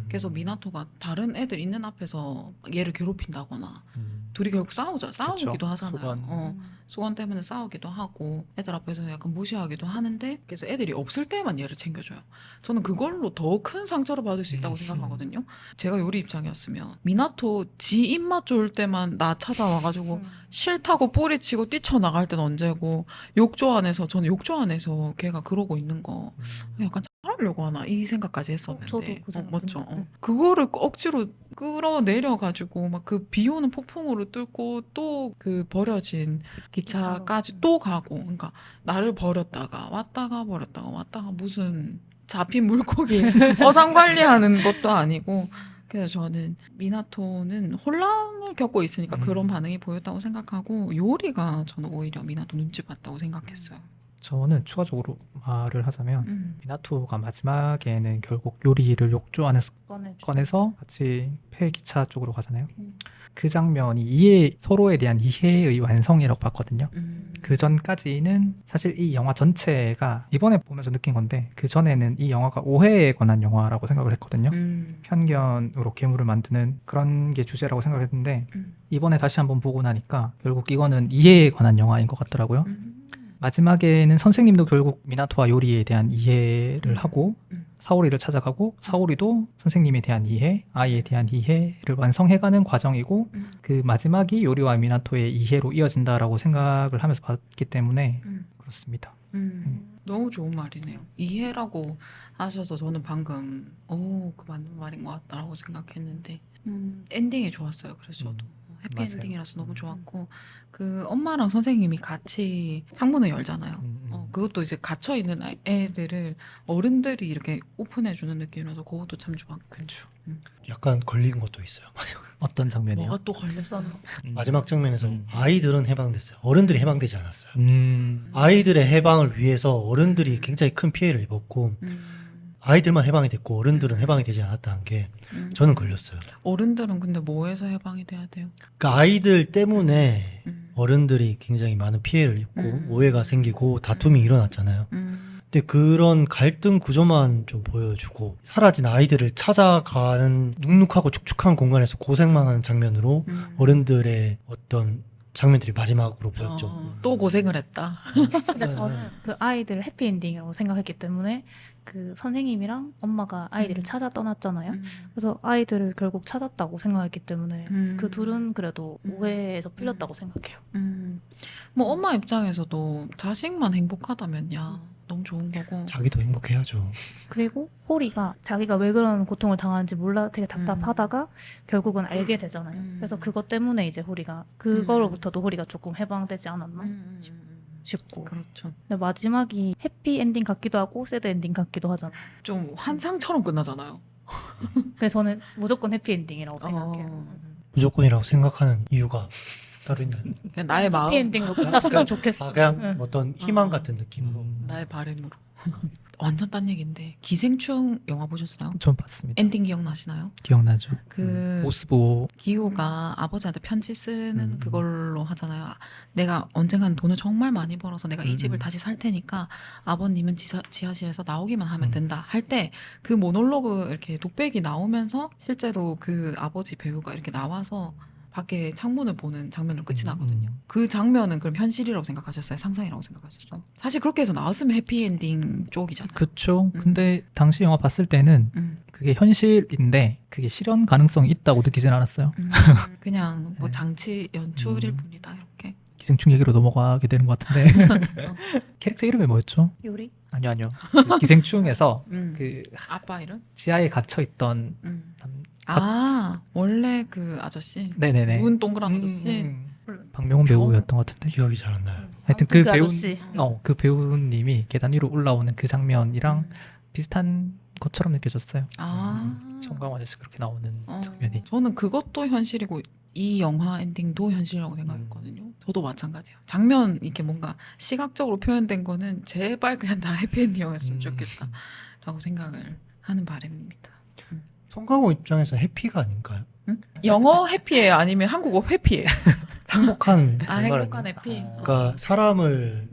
그래서 음. 미나토가 다른 애들 있는 앞에서 얘를 괴롭힌다거나 음. 둘이 결국 싸우기도 그쵸. 하잖아요. 수건. 수건 때문에 싸우기도 하고 애들 앞에서 약간 무시하기도 하는데 그래서 애들이 없을 때만 얘를 챙겨줘요. 저는 그걸로 더 큰 상처를 받을 수 있다고 생각하거든요. 제가 요리 입장이었으면 미나토 지 입맛 좋을 때만 나 찾아와가지고 싫다고 뿌리치고 뛰쳐나갈 땐 언제고 저는 욕조 안에서 걔가 그러고 있는 거 약간 잘하려고 하나 이 생각까지 했었는데 저도 그 생각 맞죠? 했는데. 그거를 억지로 끌어내려가지고 막 그 비 오는 폭풍우를 뚫고 또 그 버려진 기차까지 또 가고 그러니까 나를 버렸다가 왔다가 버렸다가 왔다가 무슨 잡힌 물고기 어상 관리하는 것도 아니고 그래서 저는 미나토는 혼란을 겪고 있으니까 그런 반응이 보였다고 생각하고 요리가 저는 오히려 미나토 눈치 봤다고 생각했어요. 저는 추가적으로 말을 하자면 미나토가 마지막에는 결국 요리를 욕조 안에서 꺼내서 같이 폐기차 쪽으로 가잖아요. 그 장면이 서로에 대한 이해의 완성이라고 봤거든요. 그 전까지는 사실 이 영화 전체가 이번에 보면서 느낀 건데 그 전에는 이 영화가 오해에 관한 영화라고 생각을 했거든요. 편견으로 괴물을 만드는 그런 게 주제라고 생각을 했는데 이번에 다시 한번 보고 나니까 결국 이거는 이해에 관한 영화인 것 같더라고요. 마지막에는 선생님도 결국 미나토와 요리에 대한 이해를 하고 사오리를 찾아가고 사오리도 선생님에 대한 이해, 아이에 대한 이해를 완성해가는 과정이고 그 마지막이 요리와 미나토의 이해로 이어진다라고 생각을 하면서 봤기 때문에 그렇습니다. 너무 좋은 말이네요. 이해라고 하셔서 저는 방금 그 맞는 말인 것 같다라고 생각했는데 엔딩이 좋았어요. 그래서 저도 맞아요. 해피엔딩이라서 너무 좋았고 그 엄마랑 선생님이 같이 창문을 열잖아요. 그것도 이제 갇혀 있는 애들을 어른들이 이렇게 오픈해주는 느낌이라서 그것도 참 좋았고. 그렇죠. 약간 걸린 것도 있어요. 어떤 장면이요? 뭐가 또 걸렸어? 마지막 장면에서 아이들은 해방됐어요. 어른들이 해방되지 않았어요. 음. 아이들의 해방을 위해서 어른들이 굉장히 큰 피해를 입었고 아이들만 해방이 됐고 어른들은 해방이 되지 않았다는 게 저는 걸렸어요. 어른들은 근데 뭐에서 해방이 돼야 돼요? 그러니까 아이들 때문에 어른들이 굉장히 많은 피해를 입고 오해가 생기고 다툼이 일어났잖아요. 근데 그런 갈등 구조만 좀 보여주고 사라진 아이들을 찾아가는 눅눅하고 축축한 공간에서 고생만 하는 장면으로 어른들의 어떤 장면들이 마지막으로 보였죠. 또 고생을 했다. 근데 저는 그 아이들 해피엔딩이라고 생각했기 때문에 그 선생님이랑 엄마가 아이들을 찾아 떠났잖아요. 그래서 아이들을 결국 찾았다고 생각했기 때문에 그 둘은 그래도 오해에서 풀렸다고 생각해요. 뭐 엄마 입장에서도 자식만 행복하다면야 너무 좋은 거고. 자기도 행복해야죠. 그리고 호리가 자기가 왜 그런 고통을 당하는지 몰라 되게 답답하다가 결국은 알게 되잖아요. 그래서 그것 때문에 이제 호리가 그거로부터도 호리가 조금 해방되지 않았나 싶고. 그렇죠. 근데 마지막이 해피 엔딩 같기도 하고 새드 엔딩 같기도 하잖아요. 좀 환상처럼 끝나잖아요. 그래서 저는 무조건 해피 엔딩이라고 생각해요. 무조건이라고 생각하는 이유가 따로 있나요? 그냥 나의 마음, 해피 엔딩으로 끝났으면 좋겠어. 그냥 응. 어떤 희망 같은 느낌으로. 나의 바램으로. 완전 딴 얘기인데 기생충 영화 보셨어요? 좀 봤습니다. 엔딩 기억나시나요? 기억나죠? 그 모스보 기우가 아버지한테 편지 쓰는 그걸로 하잖아요. 내가 언젠간 돈을 정말 많이 벌어서 내가 이 집을 다시 살 테니까 아버님은 지하실에서 나오기만 하면 된다 할 때 그 모놀로그 이렇게 독백이 나오면서 실제로 그 아버지 배우가 이렇게 나와서 밖에 창문을 보는 장면으로 끝이 나거든요. 그 장면은 그럼 현실이라고 생각하셨어요? 상상이라고 생각하셨어요? 사실 그렇게 해서 나왔으면 해피엔딩 쪽이잖아요. 그쵸. 근데 당시 영화 봤을 때는 그게 현실인데 그게 실현 가능성이 있다고 느끼진 않았어요. 그냥 뭐 네. 장치 연출일 뿐이다 이렇게. 기생충 얘기로 넘어가게 되는 것 같은데 캐릭터 이름이 뭐였죠? 요리? 아니요. 그 기생충에서 그 아빠 이름? 지하에 갇혀있던 원래 그 아저씨 네네네. 눈 동그란 아저씨. 박명훈 배우였던 것 같은데 기억이 잘 안 나요. 하여튼 그 배우 아저씨. 그 배우님이 계단 위로 올라오는 그 장면이랑 비슷한 것처럼 느껴졌어요. 송강호 아저씨 그렇게 나오는 장면이. 저는 그것도 현실이고 이 영화 엔딩도 현실이라고 생각했거든요. 저도 마찬가지예요. 장면 이렇게 뭔가 시각적으로 표현된 거는 제발 그냥 다 해피엔딩이었으면 좋겠다라고 생각을 하는 바람입니다. 송강호 입장에서 해피가 아닌가요? 응? 영어 해피예요? 아니면 한국어 회피예요? 행복한 아 결말 행복한 아닌가? 해피. 그러니까 사람을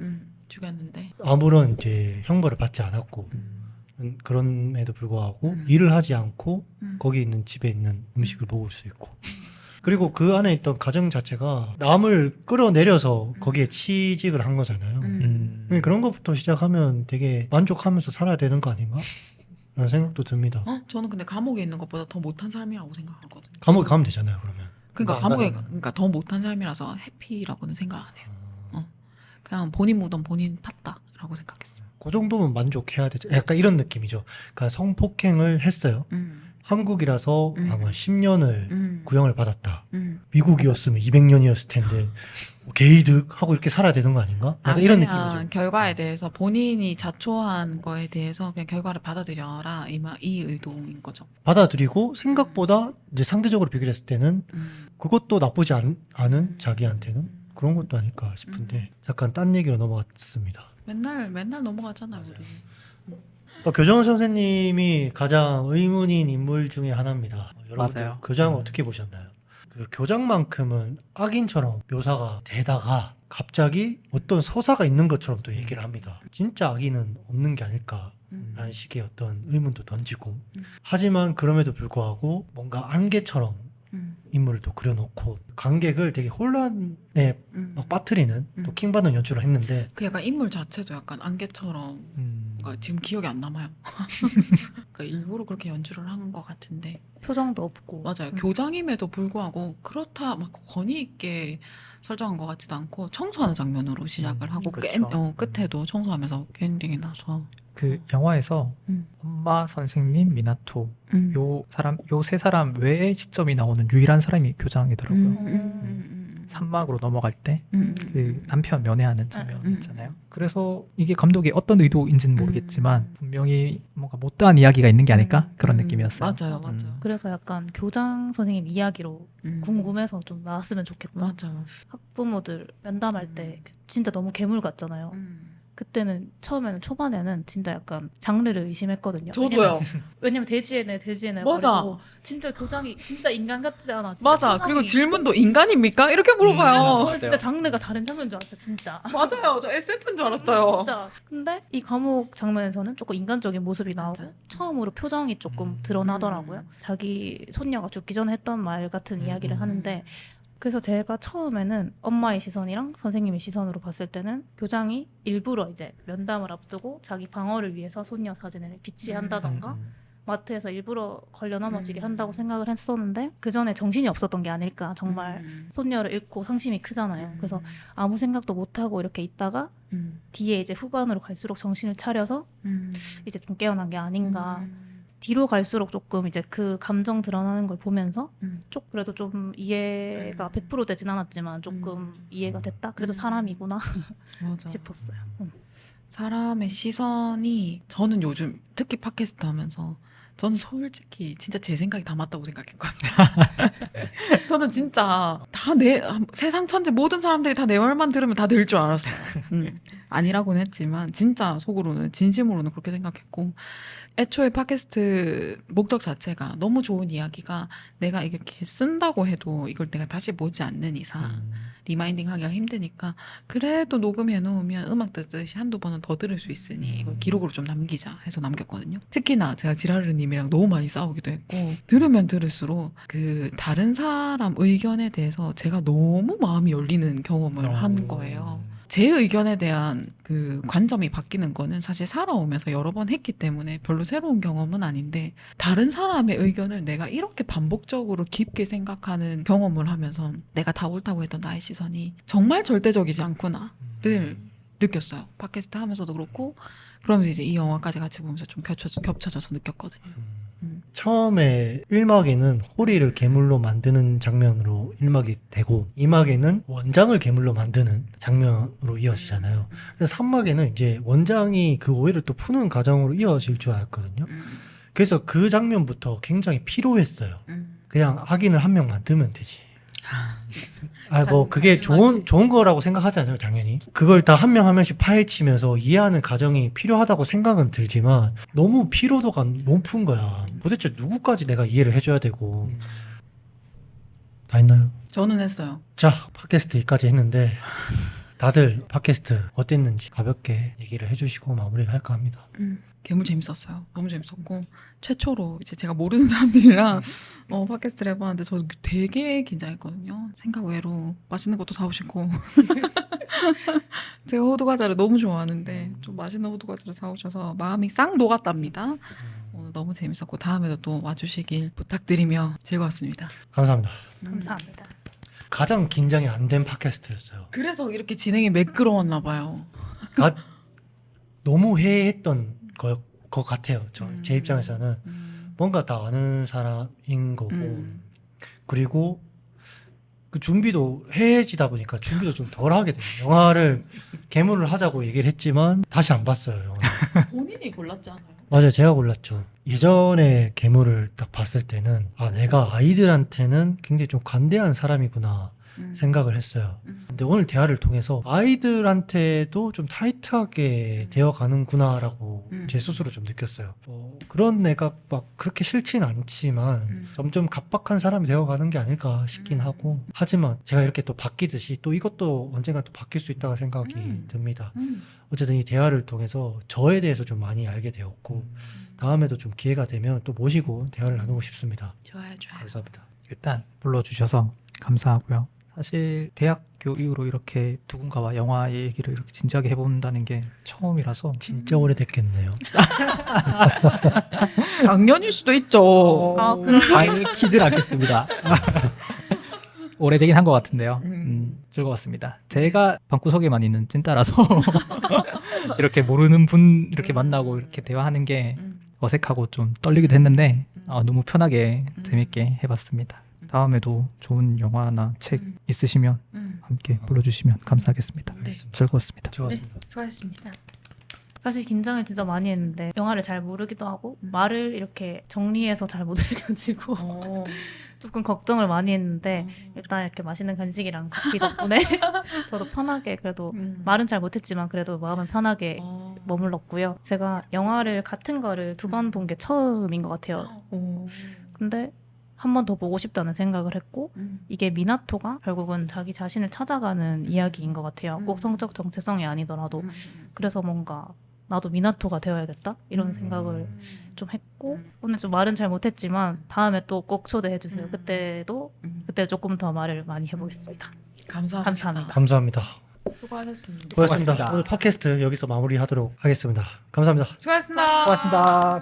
죽였는데. 아무런 이제 형벌을 받지 않았고 그럼에도 불구하고 일을 하지 않고 거기 있는 집에 있는 음식을 먹을 수 있고 그리고 그 안에 있던 가정 자체가 남을 끌어내려서 거기에 취직을 한 거잖아요. 그런 것부터 시작하면 되게 만족하면서 살아야 되는 거 아닌가? 라는 생각도 듭니다. 저는 근데 감옥에 있는 것보다 더 못한 삶이라고 생각하거든요. 감옥에 가면 되잖아요, 그러면. 그러니까 안 감옥에 가잖아요. 그러니까 더 못한 삶이라서 해피라고는 생각 안 해요. 그냥 본인 무덤 본인 팠다라고 생각했어요. 그 정도면 만족해야 되죠. 약간 이런 느낌이죠. 그러니까 성폭행을 했어요. 한국이라서 아마 10년을 구형을 받았다. 미국이었으면 200년이었을 텐데 뭐 개이득 하고 이렇게 살아야 되는 거 아닌가? 약간 이런 느낌이죠. 결과에 대해서 본인이 자초한 거에 대해서 그냥 결과를 받아들여라 이 의도인 거죠. 받아들이고 생각보다 이제 상대적으로 비교했을 때는 그것도 나쁘지 않은 자기한테는 그런 것도 아닐까 싶은데 잠깐 딴 얘기로 넘어갔습니다. 맨날 넘어가잖아요. 우리. 교정원 선생님이 가장 의문인 인물 중에 하나입니다. 여러분들 맞아요. 교장 어떻게 보셨나요? 그 교장만큼은 악인처럼 묘사가 되다가 갑자기 어떤 서사가 있는 것처럼 또 얘기를 합니다. 진짜 악인은 없는 게 아닐까라는 식의 어떤 의문도 던지고 하지만 그럼에도 불구하고 뭔가 안개처럼 인물을 또 그려놓고 관객을 되게 혼란에 막 빠뜨리는 또 킹받는 연출을 했는데 그 약간 인물 자체도 약간 안개처럼 뭔가 지금 기억이 안 남아요. 그러니까 일부러 그렇게 연출을 한 것 같은데 표정도 없고. 맞아요. 교장임에도 불구하고 그렇다 막 권위 있게 설정한 것 같지도 않고 청소하는 장면으로 시작을 하고 그렇죠. 끝에도 청소하면서 엔딩이 나서 그 영화에서 엄마, 선생님, 미나토 요 세 사람 외의 시점이 나오는 유일한 사람이 교장이더라고요. 산막으로 넘어갈 때 그 남편 면회하는 장면 있잖아요. 그래서 이게 감독이 어떤 의도인지는 모르겠지만 분명히 뭔가 못다한 이야기가 있는 게 아닐까 그런 느낌이었어요. 맞아요. 그래서 약간 교장 선생님 이야기로 궁금해서 좀 나왔으면 좋겠다. 맞아요. 학부모들 면담할 때 진짜 너무 괴물 같잖아요. 그때는 처음에는 초반에는 진짜 약간 장르를 의심했거든요. 저도요. 왜냐면 돼지애네 맞아. 말고 진짜 교장이 진짜 인간 같지 않아. 진짜 맞아. 표정이. 그리고 질문도 인간입니까? 이렇게 물어봐요. 저는 진짜 장르가 다른 장르인 줄 알았어요. 진짜. 맞아요. 저 SF인 줄 알았어요. 진짜. 근데 이 감옥 장면에서는 조금 인간적인 모습이 나오고 맞아. 처음으로 표정이 조금 드러나더라고요. 자기 손녀가 죽기 전에 했던 말 같은 이야기를 하는데 그래서 제가 처음에는 엄마의 시선이랑 선생님의 시선으로 봤을 때는 교장이 일부러 이제 면담을 앞두고 자기 방어를 위해서 손녀 사진을 비치한다던가 마트에서 일부러 걸려 넘어지게 한다고 생각을 했었는데 그 전에 정신이 없었던 게 아닐까. 정말 손녀를 잃고 상심이 크잖아요. 그래서 아무 생각도 못하고 이렇게 있다가 뒤에 이제 후반으로 갈수록 정신을 차려서 이제 좀 깨어난 게 아닌가. 뒤로 갈수록 조금 이제 그 감정 드러나는 걸 보면서 좀 그래도 좀 이해가 100% 되진 않았지만 조금 이해가 됐다. 그래도 사람이구나 맞아. 싶었어요. 사람의 시선이 저는 요즘 특히 팟캐스트 하면서 저는 솔직히 진짜 제 생각이 다 맞다고 생각했거든요. 저는 진짜 세상 천지 모든 사람들이 다 내 말만 들으면 다 될 줄 알았어요. 아니라고는 했지만 진짜 속으로는 진심으로는 그렇게 생각했고 애초에 팟캐스트 목적 자체가 너무 좋은 이야기가 내가 이렇게 쓴다고 해도 이걸 내가 다시 보지 않는 이상 리마인딩 하기가 힘드니까 그래도 녹음해 놓으면 음악 듣듯이 한두 번은 더 들을 수 있으니 이걸 기록으로 좀 남기자 해서 남겼거든요. 특히나 제가 지라르님이랑 너무 많이 싸우기도 했고 들으면 들을수록 그 다른 사람 의견에 대해서 제가 너무 마음이 열리는 경험을 한 거예요. 제 의견에 대한 그 관점이 바뀌는 거는 사실 살아오면서 여러 번 했기 때문에 별로 새로운 경험은 아닌데 다른 사람의 의견을 내가 이렇게 반복적으로 깊게 생각하는 경험을 하면서 내가 다 옳다고 했던 나의 시선이 정말 절대적이지 않구나를 느꼈어요. 팟캐스트 하면서도 그렇고 그러면서 이제 이 영화까지 같이 보면서 좀 겹쳐져서 느꼈거든요. 처음에 1막에는 호리를 괴물로 만드는 장면으로 1막이 되고 2막에는 원장을 괴물로 만드는 장면으로 이어지잖아요. 그래서 3막에는 이제 원장이 그 오해를 또 푸는 과정으로 이어질 줄 알았거든요. 그래서 그 장면부터 굉장히 피로했어요. 그냥 악인을 한 명 만들면 되지. 뭐 그게 좋은 거라고 생각하잖아요, 당연히. 그걸 다 한 명 한 명씩 파헤치면서 이해하는 과정이 필요하다고 생각은 들지만 너무 피로도가 높은 거야. 도대체 누구까지 내가 이해를 해줘야 되고. 다 했나요? 저는 했어요. 자, 팟캐스트 여기까지 했는데 다들 팟캐스트 어땠는지 가볍게 얘기를 해주시고 마무리를 할까 합니다. 괴물 재밌었어요. 너무 재밌었고 최초로 이제 제가 모르는 사람들이랑 팟캐스트를 해봤는데 저 되게 긴장했거든요. 생각 외로 맛있는 것도 사오시고 제가 호두과자를 너무 좋아하는데 좀 맛있는 호두과자를 사오셔서 마음이 싹 녹았답니다. 오늘 너무 재밌었고 다음에도 또 와주시길 부탁드리며 즐거웠습니다. 감사합니다. 감사합니다. 가장 긴장이 안 된 팟캐스트였어요. 그래서 이렇게 진행이 매끄러웠나 봐요. 너무 해했던 것 같아요. 제 음. 입장에서는 뭔가 다 아는 사람인 거고 그리고 그 준비도 해지다 보니까 준비도 좀 덜 하게 돼요. 영화를 개봉을 하자고 얘기를 했지만 다시 안 봤어요. 영화. 본인이 골랐지 않아요? 맞아요, 제가 골랐죠. 예전에 괴물을 딱 봤을 때는 내가 아이들한테는 굉장히 좀 관대한 사람이구나 생각을 했어요. 근데 오늘 대화를 통해서 아이들한테도 좀 타이트하게 되어가는구나라고 제 스스로 좀 느꼈어요. 그런 애가 막 그렇게 싫진 않지만 점점 각박한 사람이 되어가는 게 아닐까 싶긴 하고 하지만 제가 이렇게 또 바뀌듯이 또 이것도 언젠가 또 바뀔 수 있다고 생각이 듭니다. 어쨌든 이 대화를 통해서 저에 대해서 좀 많이 알게 되었고 다음에도 좀 기회가 되면 또 모시고 대화를 나누고 싶습니다. 좋아요. 감사합니다. 일단 불러주셔서 감사하고요. 사실 대학교 이후로 이렇게 누군가와 영화 얘기를 이렇게 진지하게 해본다는 게 처음이라서 진짜 오래됐겠네요. 작년일 수도 있죠. 밝히질 않겠습니다. 오래되긴 한 것 같은데요. 즐거웠습니다. 제가 방구석에만 있는 찐따라서 이렇게 모르는 분 이렇게 만나고 이렇게 대화하는 게 어색하고 좀 떨리기도 했는데 너무 편하게 재밌게 해봤습니다. 다음에도 좋은 영화나 책 있으시면 함께 불러주시면 감사하겠습니다. 네. 즐거웠습니다. 좋았습니다. 수고하셨습니다. 사실 긴장을 진짜 많이 했는데 영화를 잘 모르기도 하고 말을 이렇게 정리해서 잘 못 해가지고 조금 걱정을 많이 했는데 일단 이렇게 맛있는 간식이랑 커피 덕분에 저도 편하게 그래도 말은 잘 못했지만 그래도 마음은 편하게 머물렀고요. 제가 영화를 같은 거를 2번 본 게 처음인 것 같아요. 근데 한 번 더 보고 싶다는 생각을 했고 이게 미나토가 결국은 자기 자신을 찾아가는 이야기인 것 같아요. 꼭 성적 정체성이 아니더라도 그래서 뭔가 나도 미나토가 되어야겠다 이런 생각을 좀 했고 오늘 좀 말은 잘 못했지만 다음에 또 꼭 초대해 주세요. 그때 조금 더 말을 많이 해보겠습니다. 감사합니다. 감사합니다. 수고하셨습니다. 고맙습니다. 오늘 팟캐스트 여기서 마무리하도록 하겠습니다. 감사합니다. 수고하셨습니다. 수고하셨습니다.